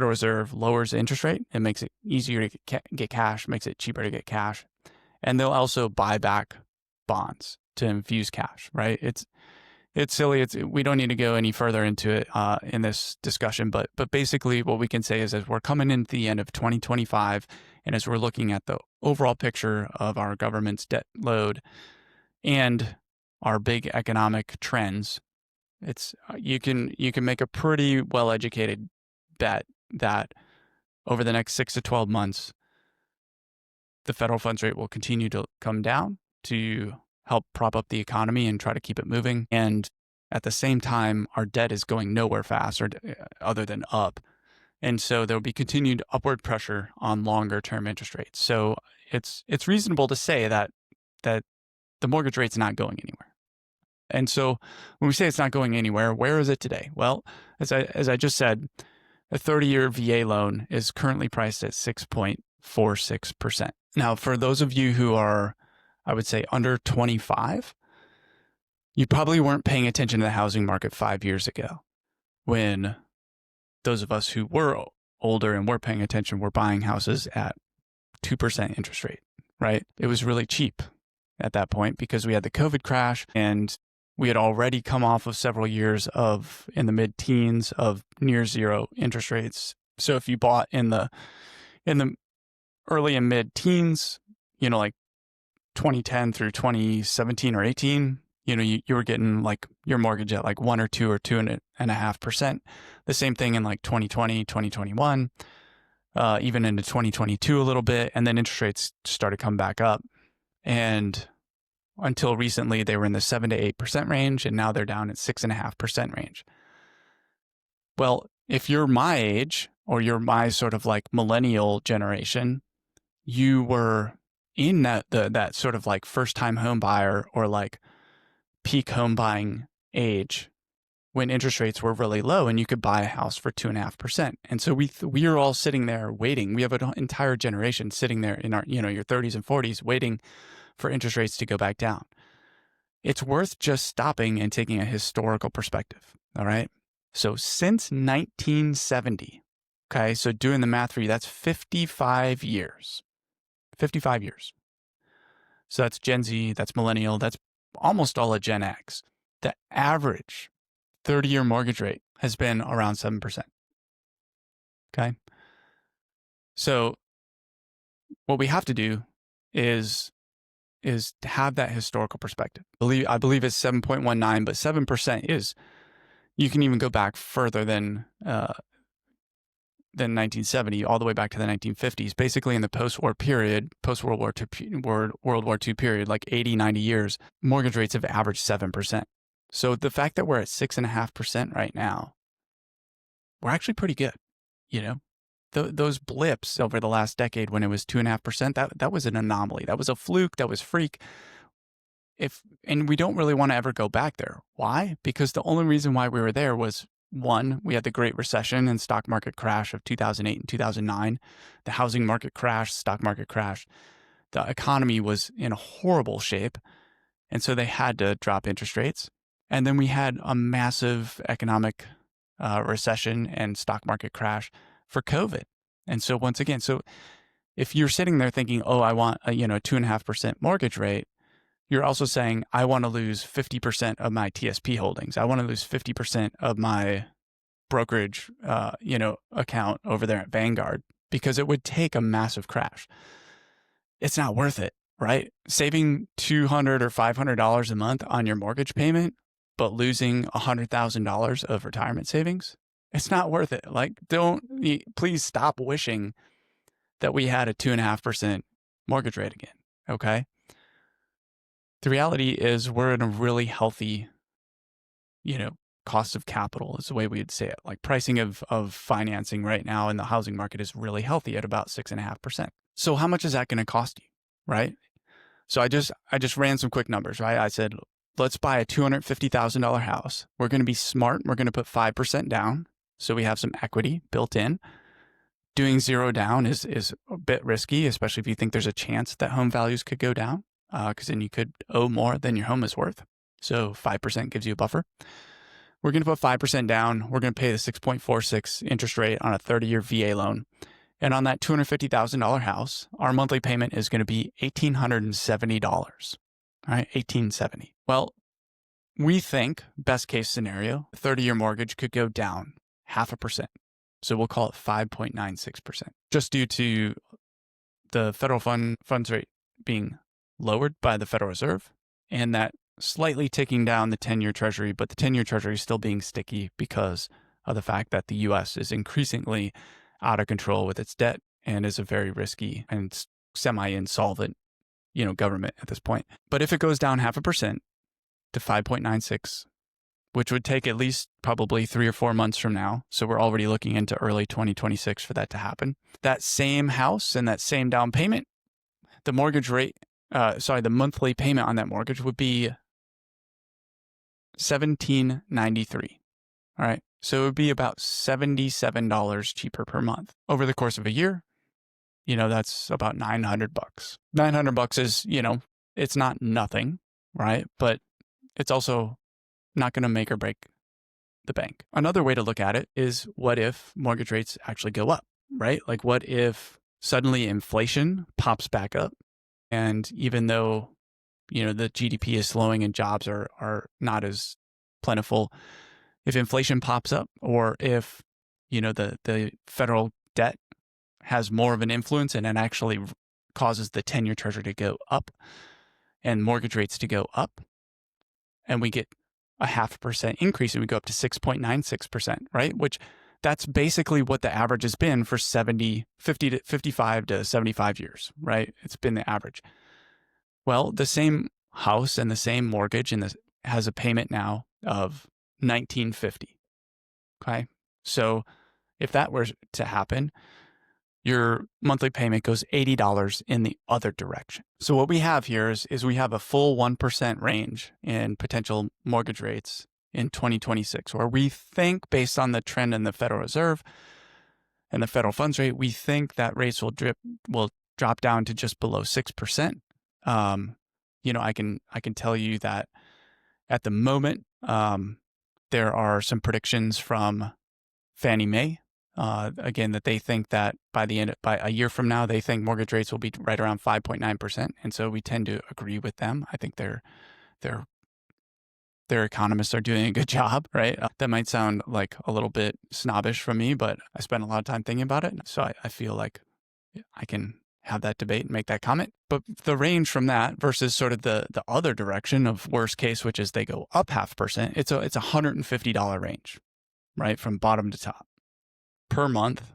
Reserve lowers the interest rate. It makes it easier to get cash, makes it cheaper to get cash. And they'll also buy back bonds to infuse cash, right? It's silly. We don't need to go any further into it in this discussion, but basically what we can say is as we're coming into the end of 2025, and as we're looking at the overall picture of our government's debt load and our big economic trends, it's you can make a pretty well-educated bet that over the next 6 to 12 months, the federal funds rate will continue to come down to help prop up the economy and try to keep it moving. And at the same time, our debt is going nowhere faster other than up. And so there'll be continued upward pressure on longer term interest rates. So it's reasonable to say that the mortgage rate's not going anywhere. And so when we say it's not going anywhere, where is it today? Well, as I just said, a 30-year VA loan is currently priced at 6.46%. Now, for those of you who are, I would say, under 25, you probably weren't paying attention to the housing market 5 years ago when those of us who were older and were paying attention were buying houses at 2% interest rate, right? It was really cheap at that point because we had the COVID crash and we had already come off of several years of in the mid-teens of near zero interest rates. So if you bought in the early and mid-teens, like 2010 through 2017 or 18, you were getting like your mortgage at like 1 or 2 or 2.5%. The same thing in like 2020, 2021, even into 2022 a little bit. And then interest rates started coming back up. And until recently, they were in the 7 to 8% range, and now they're down at 6.5% range. Well, if you're my age or you're my sort of like millennial generation, you were in that sort of like first time home buyer or like peak home buying age when interest rates were really low and you could buy a house for 2.5%. And so we are all sitting there waiting. We have an entire generation sitting there in our, your 30s and 40s waiting for interest rates to go back down. It's worth just stopping and taking a historical perspective. All right. So since 1970, okay, so doing the math for you, that's 55 years. 55 years. So that's Gen Z, that's millennial, that's almost all of Gen X. The average 30-year mortgage rate has been around 7%. Okay. So what we have to do is to have that historical perspective. I believe it's 7.19, but 7% is, you can even go back further than 1970, all the way back to the 1950s, basically in the post-war period, post-World War II period, like 80, 90 years, mortgage rates have averaged 7%. So the fact that we're at 6.5% right now, we're actually pretty good. Those blips over the last decade when it was 2.5%, that was an anomaly. That was a fluke. That was freak. And we don't really want to ever go back there. Why? Because the only reason why we were there was, one, we had the Great Recession and stock market crash of 2008 and 2009. The housing market crashed, stock market crashed. The economy was in horrible shape. And so they had to drop interest rates. And then we had a massive economic recession and stock market crash for COVID. And so once again, if you're sitting there thinking, oh, I want a 2.5% mortgage rate, you're also saying, I want to lose 50% of my TSP holdings. I want to lose 50% of my brokerage, account over there at Vanguard, because it would take a massive crash. it's not worth it, right? Saving $200 or $500 a month on your mortgage payment, but losing $100,000 of retirement savings, it's not worth it. Like, please stop wishing that we had a 2.5% mortgage rate again, okay? The reality is we're in a really healthy, cost of capital is the way we would say it. Like pricing of financing right now in the housing market is really healthy at about 6.5%. So how much is that going to cost you, right? So I just ran some quick numbers, right? I said, let's buy a $250,000 house. We're going to be smart. We're going to put 5% down. So we have some equity built in. Doing zero down is a bit risky, especially if you think there's a chance that home values could go down, because then you could owe more than your home is worth. So 5% gives you a buffer. We're going to put 5% down. We're going to pay the 6.46 interest rate on a 30-year VA loan. And on that $250,000 house, our monthly payment is going to be $1,870. All right, $1,870. Well, we think best case scenario, 30-year mortgage could go down 0.5%. So we'll call it 5.96%, just due to the federal funds rate being lowered by the Federal Reserve and that slightly ticking down the 10-year Treasury, but the 10-year Treasury is still being sticky because of the fact that the U.S. is increasingly out of control with its debt and is a very risky and semi-insolvent, government at this point. But if it goes down 0.5% to 5.96, which would take at least probably 3 or 4 months from now, so we're already looking into early 2026 for that to happen. That same house and that same down payment, the monthly payment on that mortgage would be $1,793. All right. So it would be about $77 cheaper per month over the course of a year. That's about $900. $900 is, it's not nothing, right? But it's also not going to make or break the bank. Another way to look at it is, what if mortgage rates actually go up, right? Like, what if suddenly inflation pops back up? And even though, the GDP is slowing and jobs are not as plentiful, if inflation pops up, or if, the federal debt has more of an influence and it actually causes the 10-year Treasury to go up and mortgage rates to go up, and we get a 0.5% increase and we go up to 6.96%, right? Which that's basically what the average has been for 55 to 75 years, right? It's been the average. Well, the same house and the same mortgage has a payment now of $1,950. Okay. So if that were to happen, your monthly payment goes $80 in the other direction. So what we have here is we have a full 1% range in potential mortgage rates in 2026, where we think, based on the trend in the Federal Reserve and the federal funds rate, we think that rates will drop down to just below 6%. I can tell you that at the moment, there are some predictions from Fannie Mae, again, that they think that by a year from now, they think mortgage rates will be right around 5.9%. And so we tend to agree with them. I think their economists are doing a good job, right? That might sound like a little bit snobbish from me, but I spent a lot of time thinking about it. So I feel like I can have that debate and make that comment. But the range from that versus sort of the other direction of worst case, which is they go up 0.5%, it's a $150 range, right? From bottom to top per month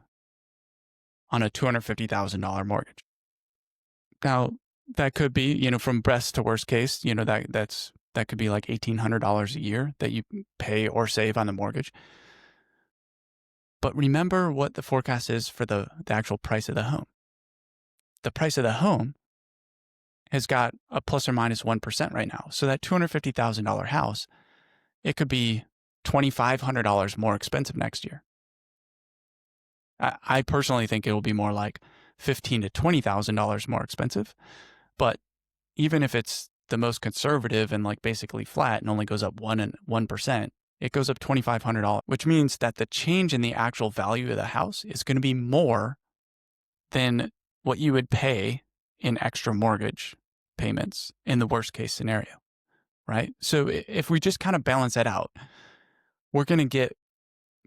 on a $250,000 mortgage. Now, that could be, from best to worst case, that could be like $1,800 a year that you pay or save on the mortgage. But remember what the forecast is for the actual price of the home. The price of the home has got a plus or minus 1% right now. So that $250,000 house, it could be $2,500 more expensive next year. I personally think it will be more like $15,000 to $20,000 more expensive. But even if it's the most conservative and like basically flat and only goes up 1%, it goes up $2,500, which means that the change in the actual value of the house is going to be more than what you would pay in extra mortgage payments in the worst case scenario, right? So if we just kind of balance that out, we're going to get,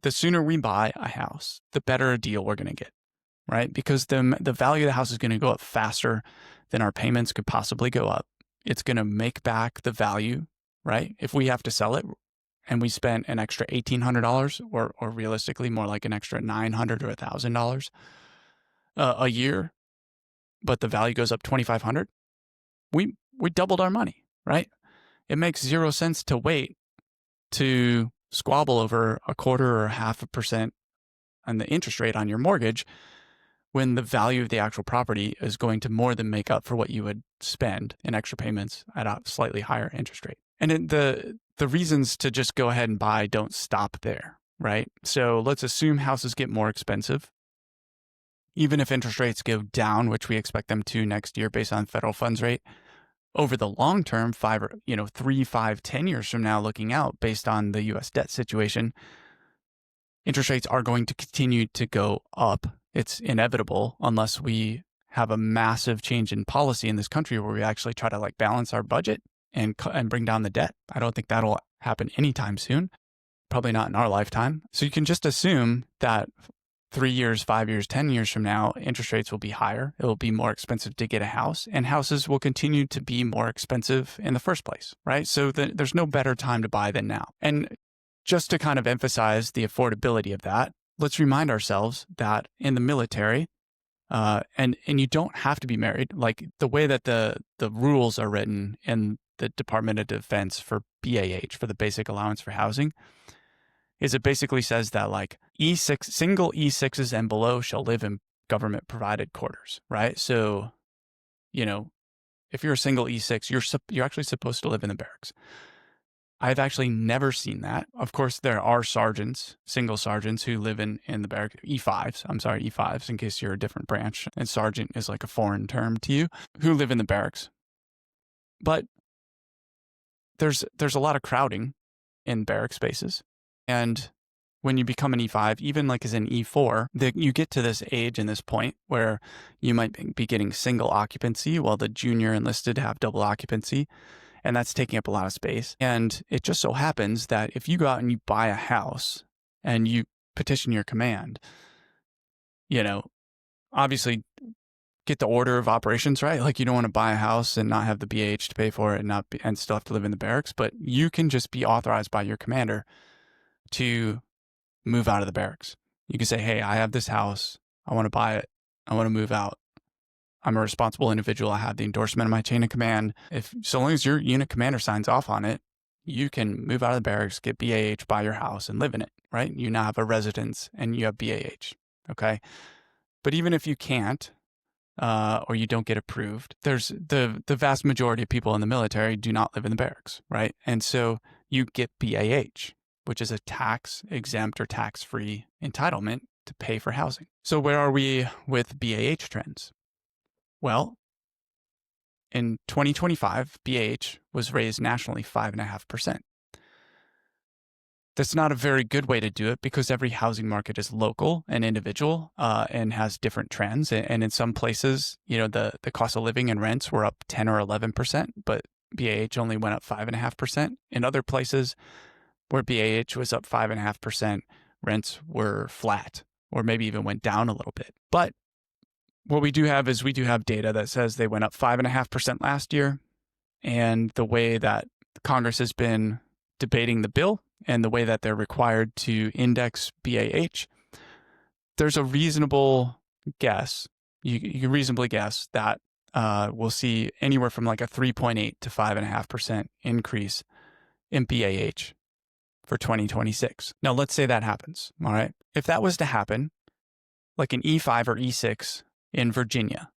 the sooner we buy a house, the better a deal we're going to get. right? Because the value of the house is going to go up faster than our payments could possibly go up. It's going to make back the value, right? If we have to sell it and we spent an extra $1,800 or realistically more like an extra $900 or $1,000 a year, but the value goes up $2,500, we doubled our money, right? It makes 0 sense to wait to squabble over 1/4 or 0.5% on the interest rate on your mortgage when the value of the actual property is going to more than make up for what you would spend in extra payments at a slightly higher interest rate. And the reasons to just go ahead and buy don't stop there, right? So let's assume houses get more expensive. Even if interest rates go down, which we expect them to next year based on federal funds rate, over the long term, 3, 5, 10 years from now, looking out based on the US debt situation, interest rates are going to continue to go up. It's inevitable unless we have a massive change in policy in this country where we actually try to balance our budget and bring down the debt. I don't think that'll happen anytime soon, probably not in our lifetime. So you can just assume that 3 years, 5 years, 10 years from now, interest rates will be higher. It will be more expensive to get a house, and houses will continue to be more expensive in the first place, right? So there's no better time to buy than now. And just to kind of emphasize the affordability of that, let's remind ourselves that in the military, and you don't have to be married, like the way that the rules are written in the Department of Defense for BAH, for the Basic Allowance for Housing, is it basically says that single E6s and below shall live in government provided quarters, right? So, if you're a single E6, you're actually supposed to live in the barracks. I've actually never seen that. Of course, there are sergeants, single sergeants who live in the barracks, E5s, in case you're a different branch, and sergeant is like a foreign term to you, who live in the barracks. But there's a lot of crowding in barrack spaces. And when you become an E5, even as an E4, you get to this age and this point where you might be getting single occupancy while the junior enlisted have double occupancy. And that's taking up a lot of space. And it just so happens that if you go out and you buy a house and you petition your command, obviously get the order of operations right. You don't want to buy a house and not have the BAH to pay for it and still have to live in the barracks. But you can just be authorized by your commander to move out of the barracks. You can say, hey, I have this house. I want to buy it. I want to move out. I'm a responsible individual. I have the endorsement of my chain of command. So long as your unit commander signs off on it, you can move out of the barracks, get BAH, buy your house, and live in it, right? You now have a residence and you have BAH, okay? But even if you can't, or you don't get approved, there's the vast majority of people in the military do not live in the barracks, right? And so you get BAH, which is a tax-exempt or tax-free entitlement to pay for housing. So where are we with BAH trends? Well, in 2025, BAH was raised nationally 5.5%. That's not a very good way to do it because every housing market is local and individual and has different trends. And in some places, the cost of living and rents were up 10 or 11%, but BAH only went up 5.5%. In other places where BAH was up 5.5%, rents were flat or maybe even went down a little bit. But what we do have is data that says they went up 5.5% last year. And the way that Congress has been debating the bill and the way that they're required to index BAH, there's a reasonable guess. You can reasonably guess that we'll see anywhere from a 3.8 to 5.5% increase in BAH for 2026. Now, let's say that happens. All right. If that was to happen, an E5 or E6 in Virginia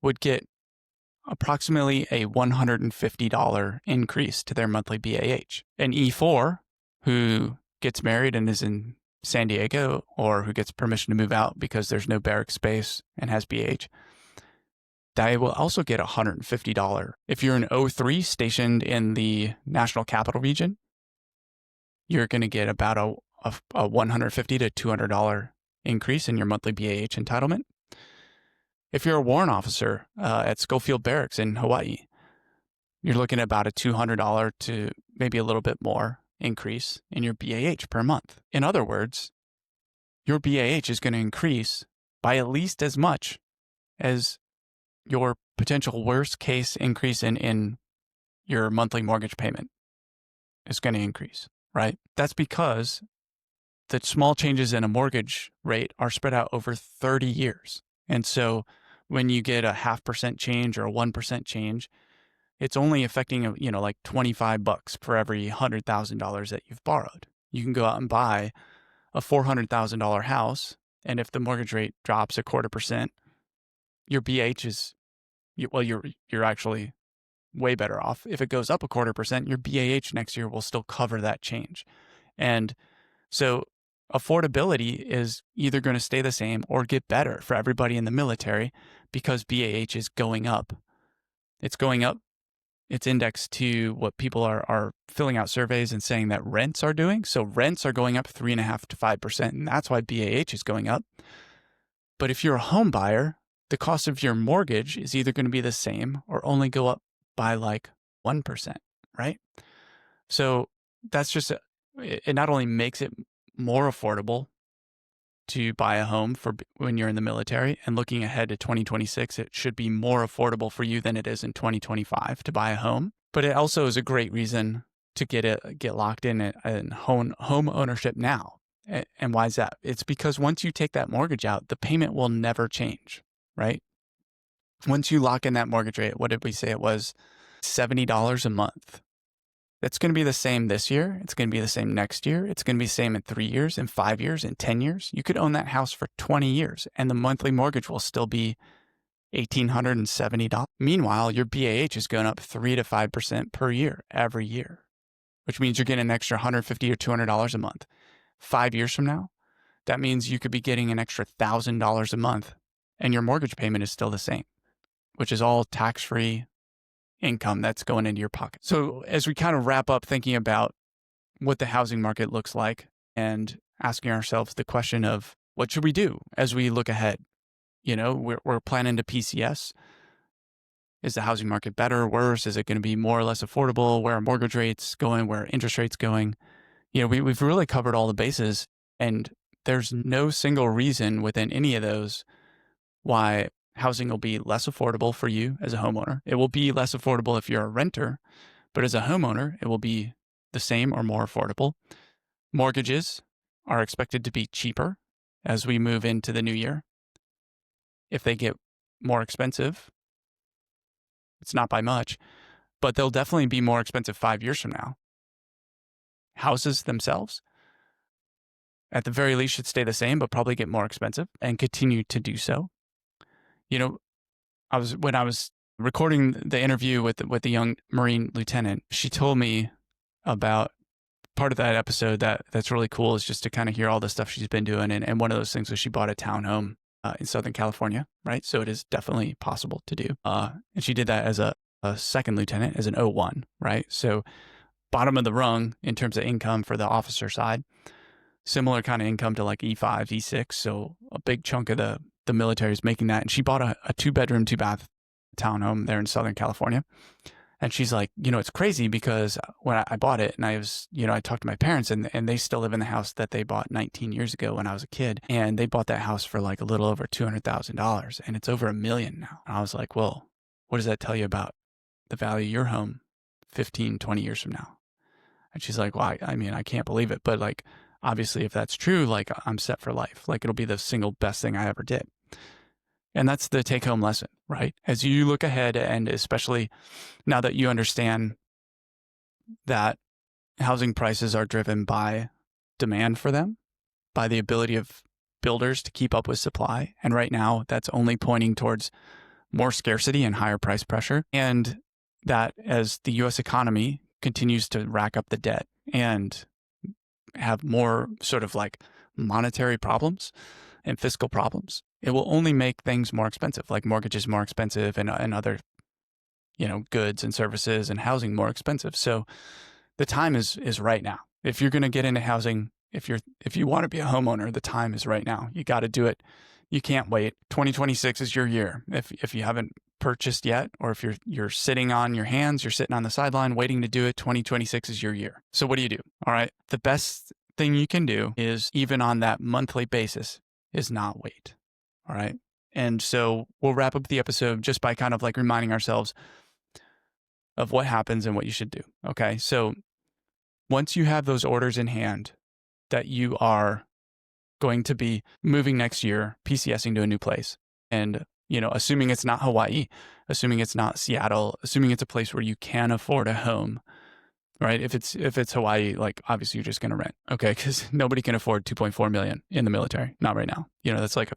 would get approximately a $150 increase to their monthly BAH. An E4 who gets married and is in San Diego or who gets permission to move out because there's no barrack space and has BAH, they will also get a $150. If you're an O3 stationed in the National Capital Region, you're going to get about a $150 to $200 increase in your monthly BAH entitlement. If you're a warrant officer at Schofield Barracks in Hawaii, you're looking at about a $200 to maybe a little bit more increase in your BAH per month. In other words, your BAH is going to increase by at least as much as your potential worst case increase in your monthly mortgage payment is going to increase, right? That's because the small changes in a mortgage rate are spread out over 30 years. And so when you get a 0.5% change or a 1% change, it's only affecting, like $25 for every $100,000 that you've borrowed. You can go out and buy a $400,000 house, and if the mortgage rate drops 0.25%, your BH is, you're actually way better off. If it goes up 0.25%, your BAH next year will still cover that change. And so affordability is either going to stay the same or get better for everybody in the military because BAH is going up. It's going up. It's indexed to what people are filling out surveys and saying that rents are doing. So rents are going up 3.5% to 5%, and that's why BAH is going up. But if you're a home buyer, the cost of your mortgage is either going to be the same or only go up by like 1%, right? So that's just, it not only makes it more affordable to buy a home for when you're in the military, and looking ahead to 2026, it should be more affordable for you than it is in 2025 to buy a home. But it also is a great reason to get locked in home ownership now. And why is that? It's because once you take that mortgage out, the payment will never change, right? Once you lock in that mortgage rate, what did we say it was? $70 a month. That's going to be the same this year. It's going to be the same next year. It's going to be the same in 3 years, in 5 years, in 10 years. You could own that house for 20 years and the monthly mortgage will still be $1,870. Meanwhile, your BAH is going up 3 to 5% per year, every year, which means you're getting an extra $150 or $200 a month. 5 years from now, that means you could be getting an extra $1,000 a month and your mortgage payment is still the same, which is all tax-free income that's going into your pocket. So as we kind of wrap up thinking about what the housing market looks like and asking ourselves the question of what should we do as we look ahead? We're planning to PCS. Is the housing market better or worse? Is it going to be more or less affordable? Where are mortgage rates going? Where are interest rates going? We've really covered all the bases, and there's no single reason within any of those why housing will be less affordable for you as a homeowner. It will be less affordable if you're a renter, but as a homeowner, it will be the same or more affordable. Mortgages are expected to be cheaper as we move into the new year. If they get more expensive, it's not by much, but they'll definitely be more expensive 5 years from now. Houses themselves, at the very least, should stay the same, but probably get more expensive and continue to do so. When I was recording the interview with the young Marine lieutenant, she told me about part of that episode that's really cool is just to kind of hear all the stuff she's been doing. And one of those things was she bought a townhome in Southern California, right? So it is definitely possible to do. And she did that as a second lieutenant, as an O1, right? So bottom of the rung in terms of income for the officer side, similar kind of income to like E5, E6. So a big chunk of the military is making that. And she bought a 2-bedroom, 2-bath townhome there in Southern California. And she's like, it's crazy because when I bought it and I was, I talked to my parents and they still live in the house that they bought 19 years ago when I was a kid. And they bought that house for like a little over $200,000 and it's over $1 million now. And I was like, well, what does that tell you about the value of your home 15, 20 years from now? And she's like, well, I can't believe it. But like, obviously, if that's true, like I'm set for life. Like it'll be the single best thing I ever did. And that's the take home lesson, right? As you look ahead, and especially now that you understand that housing prices are driven by demand for them, by the ability of builders to keep up with supply. And right now that's only pointing towards more scarcity and higher price pressure. And that as the US economy continues to rack up the debt and have more sort of like monetary problems and fiscal problems, it will only make things more expensive, like mortgages more expensive and other, goods and services and housing more expensive. So the time is right now. If you're going to get into housing, if you want to be a homeowner, the time is right now. You got to do it. You can't wait. 2026 is your year. If you haven't purchased yet, or if you're sitting on your hands, you're sitting on the sideline waiting to do it, 2026 is your year. So what do you do? All right. The best thing you can do is, even on that monthly basis, is not wait. All right. And so we'll wrap up the episode just by kind of like reminding ourselves of what happens and what you should do. Okay. So once you have those orders in hand that you are going to be moving next year, PCSing to a new place, and, assuming it's not Hawaii, assuming it's not Seattle, assuming it's a place where you can afford a home, right? If it's Hawaii, like obviously you're just going to rent, okay? Because nobody can afford 2.4 million in the military, not right now. That's like a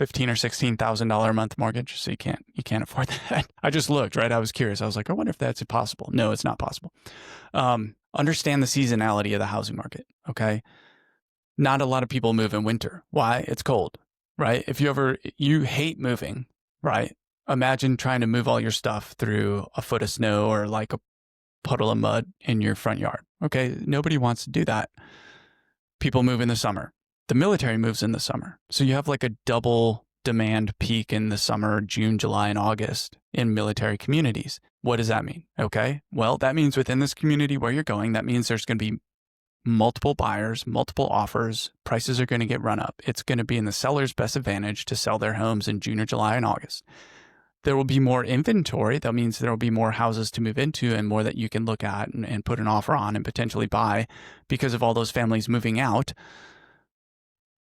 $15,000 or $16,000 a month mortgage, so you can't afford that. I just looked, right? I was curious. I was like, I wonder if that's possible. No, it's not possible. Understand the seasonality of the housing market, okay? Not a lot of people move in winter. Why? It's cold, right? If you hate moving, right? Imagine trying to move all your stuff through a foot of snow or like a puddle of mud in your front yard. Okay. Nobody wants to do that. People move in the summer. The military moves in the summer. So you have like a double demand peak in the summer, June, July, and August in military communities. What does that mean? Okay. Well, that means within this community where you're going, that means there's going to be multiple buyers, multiple offers, prices are going to get run up. It's going to be in the seller's best advantage to sell their homes in June or July and August. There will be more inventory. That means there will be more houses to move into and more that you can look at and put an offer on and potentially buy because of all those families moving out.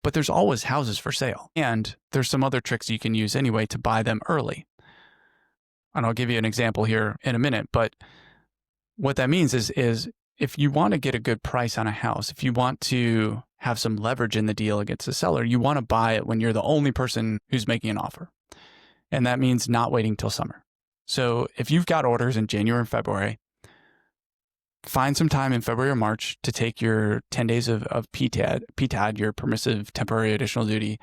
But there's always houses for sale. And there's some other tricks you can use anyway to buy them early. And I'll give you an example here in a minute. But what that means is if you want to get a good price on a house, if you want to have some leverage in the deal against the seller, you want to buy it when you're the only person who's making an offer. And that means not waiting till summer. So if you've got orders in January and February, find some time in February or March to take your 10 days of PTAD, your permissive temporary additional duty,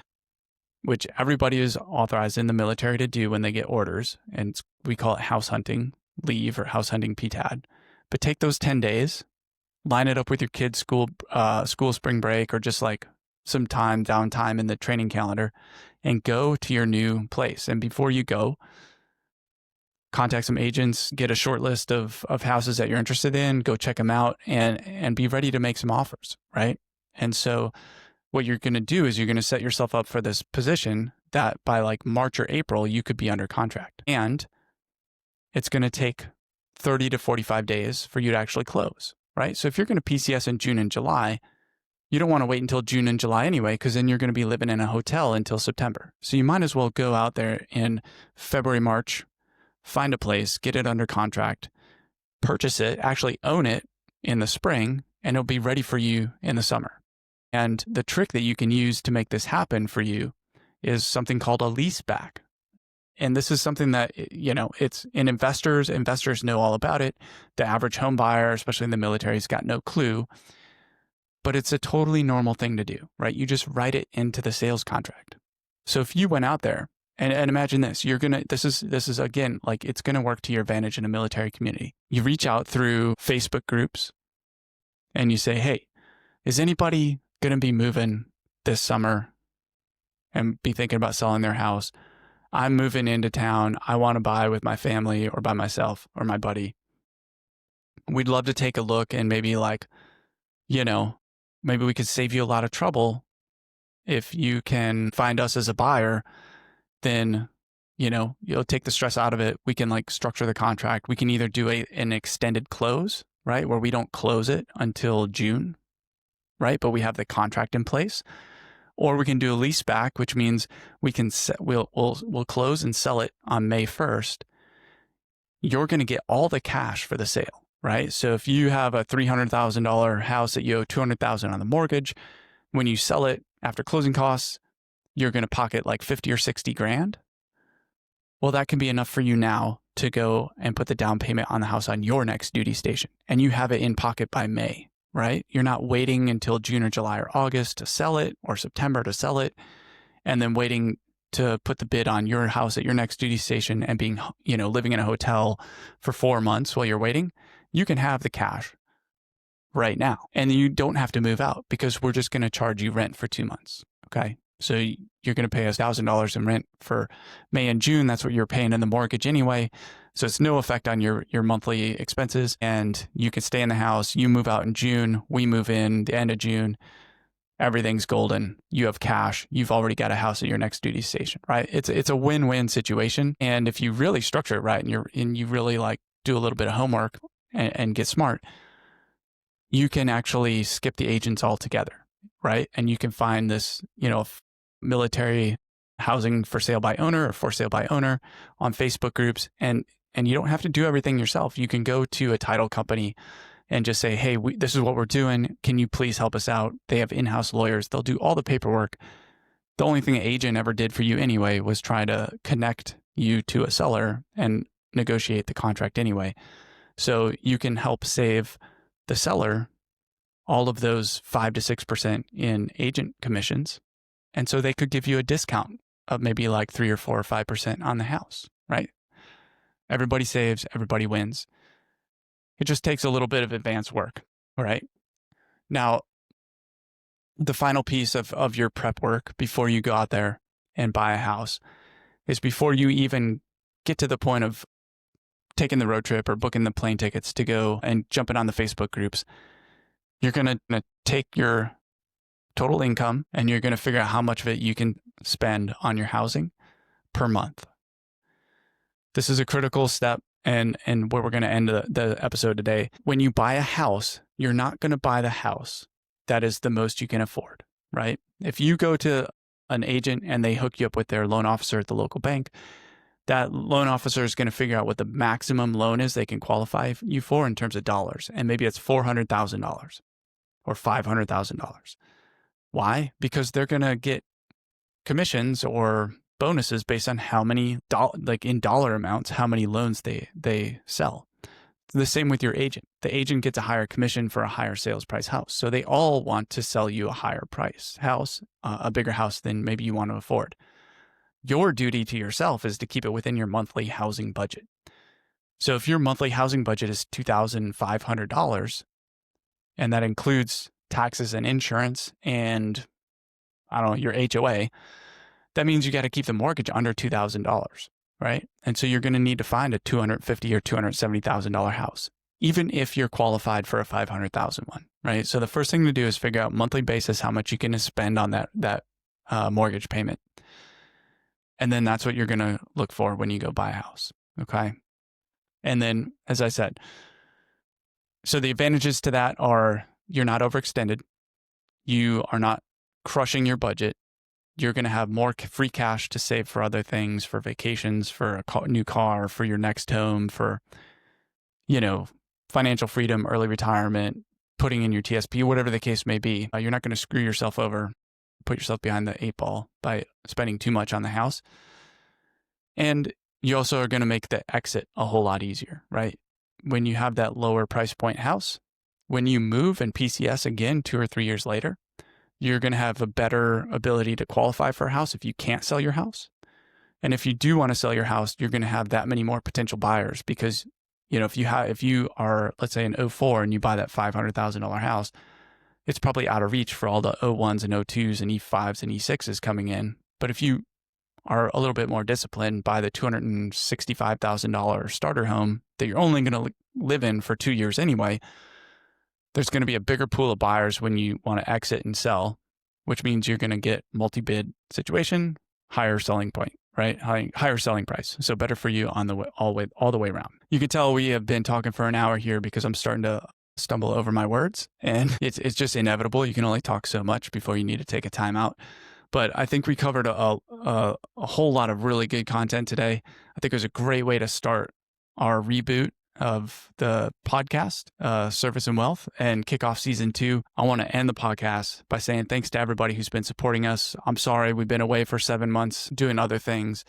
which everybody is authorized in the military to do when they get orders. And we call it house hunting leave or house hunting PTAD. But take those 10 days, line it up with your kids' school spring break, or just like some downtime in the training calendar, and go to your new place. And before you go, contact some agents, get a short list of houses that you're interested in, go check them out, and be ready to make some offers, right? And so what you're going to do is you're going to set yourself up for this position that by like March or April, you could be under contract. And it's going to take 30 to 45 days for you to actually close, right? So if you're going to PCS in June and July, you don't want to wait until June and July anyway, because then you're going to be living in a hotel until September. So you might as well go out there in February, March, find a place, get it under contract, purchase it, actually own it in the spring, and it'll be ready for you in the summer. And the trick that you can use to make this happen for you is something called a lease-back. And this is something that, it's in investors know all about it. The average home buyer, especially in the military, has got no clue. But it's a totally normal thing to do, right? You just write it into the sales contract. So if you went out there and imagine this, this is again, like it's going to work to your advantage in a military community. You reach out through Facebook groups and you say, hey, is anybody going to be moving this summer and be thinking about selling their house? I'm moving into town. I want to buy with my family or by myself or my buddy. We'd love to take a look and maybe maybe we could save you a lot of trouble. If you can find us as a buyer, then, you'll take the stress out of it. We can structure the contract. We can either do an extended close, right? Where we don't close it until June, right? But we have the contract in place. Or we can do a lease back, which means we'll close and sell it on May 1st. You're going to get all the cash for the sale, right? So if you have a $300,000 house that you owe $200,000 on the mortgage, when you sell it after closing costs, you're going to pocket like 50 or 60 grand. Well, that can be enough for you now to go and put the down payment on the house on your next duty station. And you have it in pocket by May. Right? You're not waiting until June or July or August to sell it or September to sell it and then waiting to put the bid on your house at your next duty station and being, living in a hotel for 4 months while you're waiting. You can have the cash right now and you don't have to move out because we're just going to charge you rent for 2 months. Okay. So you're going to pay us $1,000 in rent for May and June. That's what you're paying in the mortgage anyway. So it's no effect on your monthly expenses and you can stay in the house. You move out in June. We move in the end of June. everything's golden. You have cash. You've already got a house at your next duty station, right? It's a win-win situation. And if you really structure it right and you really like do a little bit of homework and get smart, you can actually skip the agents altogether, right? And you can find this, military housing for sale by owner or for sale by owner on Facebook groups. And you don't have to do everything yourself. You can go to a title company and just say, hey, this is what we're doing. Can you please help us out? They have in-house lawyers. They'll do all the paperwork. The only thing an agent ever did for you anyway was try to connect you to a seller and negotiate the contract anyway. So you can help save the seller all of those 5 to 6% in agent commissions. And so they could give you a discount of maybe like 3 or 4 or 5% on the house, right? Everybody saves, everybody wins. It just takes a little bit of advanced work, all right? Now, the final piece of your prep work before you go out there and buy a house is before you even get to the point of taking the road trip or booking the plane tickets to go and jumping on the Facebook groups, you're going to take your total income and you're going to figure out how much of it you can spend on your housing per month. This is a critical step and where we're going to end the episode today. When you buy a house, you're not going to buy the house that is the most you can afford, right? If you go to an agent and they hook you up with their loan officer at the local bank, that loan officer is going to figure out what the maximum loan is they can qualify you for in terms of dollars. And maybe it's $400,000 or $500,000. Why? Because they're going to get commissions or bonuses based on how many in dollar amounts, how many loans they sell. The same with your agent. The agent gets a higher commission for a higher sales price house. So they all want to sell you a higher price house, a bigger house than maybe you want to afford. Your duty to yourself is to keep it within your monthly housing budget. So if your monthly housing budget is $2,500, and that includes taxes and insurance and, I don't know, your HOA, that means you got to keep the mortgage under $2,000, right? And so you're going to need to find a $250,000 or $270,000 house, even if you're qualified for a $500,000 one, right? So the first thing to do is figure out monthly basis how much you can spend on that mortgage payment. And then that's what you're going to look for when you go buy a house, okay? And then, as I said, so the advantages to that are you're not overextended. You are not crushing your budget. You're going to have more free cash to save for other things, for vacations, for a new car, for your next home, for, financial freedom, early retirement, putting in your TSP, whatever the case may be. You're not going to screw yourself over, put yourself behind the 8 ball by spending too much on the house. And you also are going to make the exit a whole lot easier, right? When you have that lower price point house, when you move and PCS again 2 or 3 years later, you're going to have a better ability to qualify for a house if you can't sell your house. And if you do want to sell your house, you're going to have that many more potential buyers because, if you are, let's say, an 04 and you buy that $500,000 house, it's probably out of reach for all the 01s and 02s and E5s and E6s coming in. But if you are a little bit more disciplined, buy the $265,000 starter home that you're only going to live in for 2 years anyway, there's going to be a bigger pool of buyers when you want to exit and sell, which means you're going to get multi-bid situation, higher selling point, right? Higher selling price. So better for you on the way, all the way around. You can tell we have been talking for an hour here because I'm starting to stumble over my words, and it's just inevitable. You can only talk so much before you need to take a time out. But I think we covered a whole lot of really good content today. I think it was a great way to start our reboot of the podcast, Service and Wealth, and kick off season 2. I want to end the podcast by saying thanks to everybody who's been supporting us. I'm sorry we've been away for 7 months doing other things.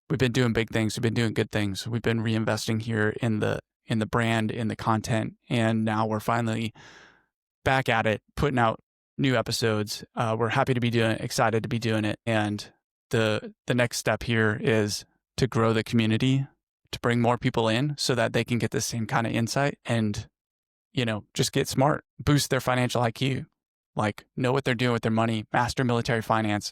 We've been doing big things. We've been doing good things. We've been reinvesting here in the brand, in the content, and now we're finally back at it, putting out new episodes. We're happy to be excited to be doing it. And the next step here is to grow the community, to bring more people in so that they can get the same kind of insight and, just get smart, boost their financial IQ, like know what they're doing with their money, master military finance,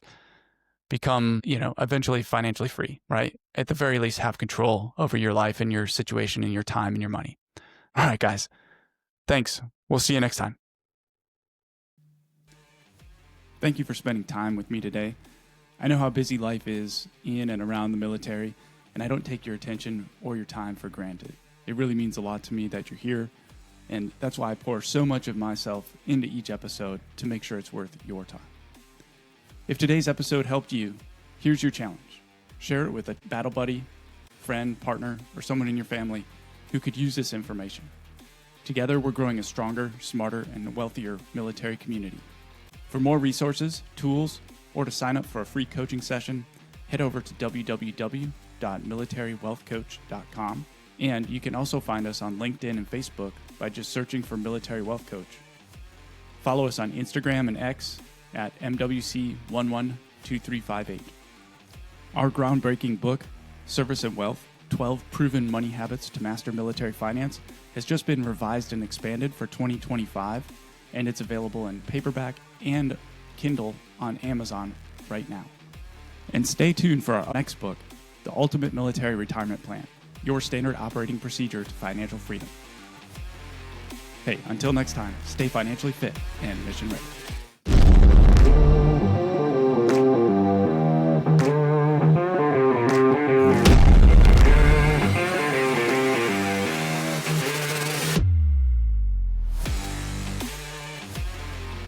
become, eventually financially free, right? At the very least, have control over your life and your situation and your time and your money. All right, guys. Thanks. We'll see you next time. Thank you for spending time with me today. I know how busy life is in and around the military, and I don't take your attention or your time for granted. It really means a lot to me that you're here, and that's why I pour so much of myself into each episode to make sure it's worth your time. If today's episode helped you, here's your challenge. Share it with a battle buddy, friend, partner, or someone in your family who could use this information. Together, we're growing a stronger, smarter, and wealthier military community. For more resources, tools, or to sign up for a free coaching session, head over to www.militarywealthcoach.com. And you can also find us on LinkedIn and Facebook by just searching for Military Wealth Coach. Follow us on Instagram and X at MWC112358. Our groundbreaking book, Service and Wealth, 12 Proven Money Habits to Master Military Finance, has just been revised and expanded for 2025, and it's available in paperback and Kindle on Amazon right now. And stay tuned for our next book, The Ultimate Military Retirement Plan, your standard operating procedure to financial freedom. Hey, until next time, stay financially fit and mission ready.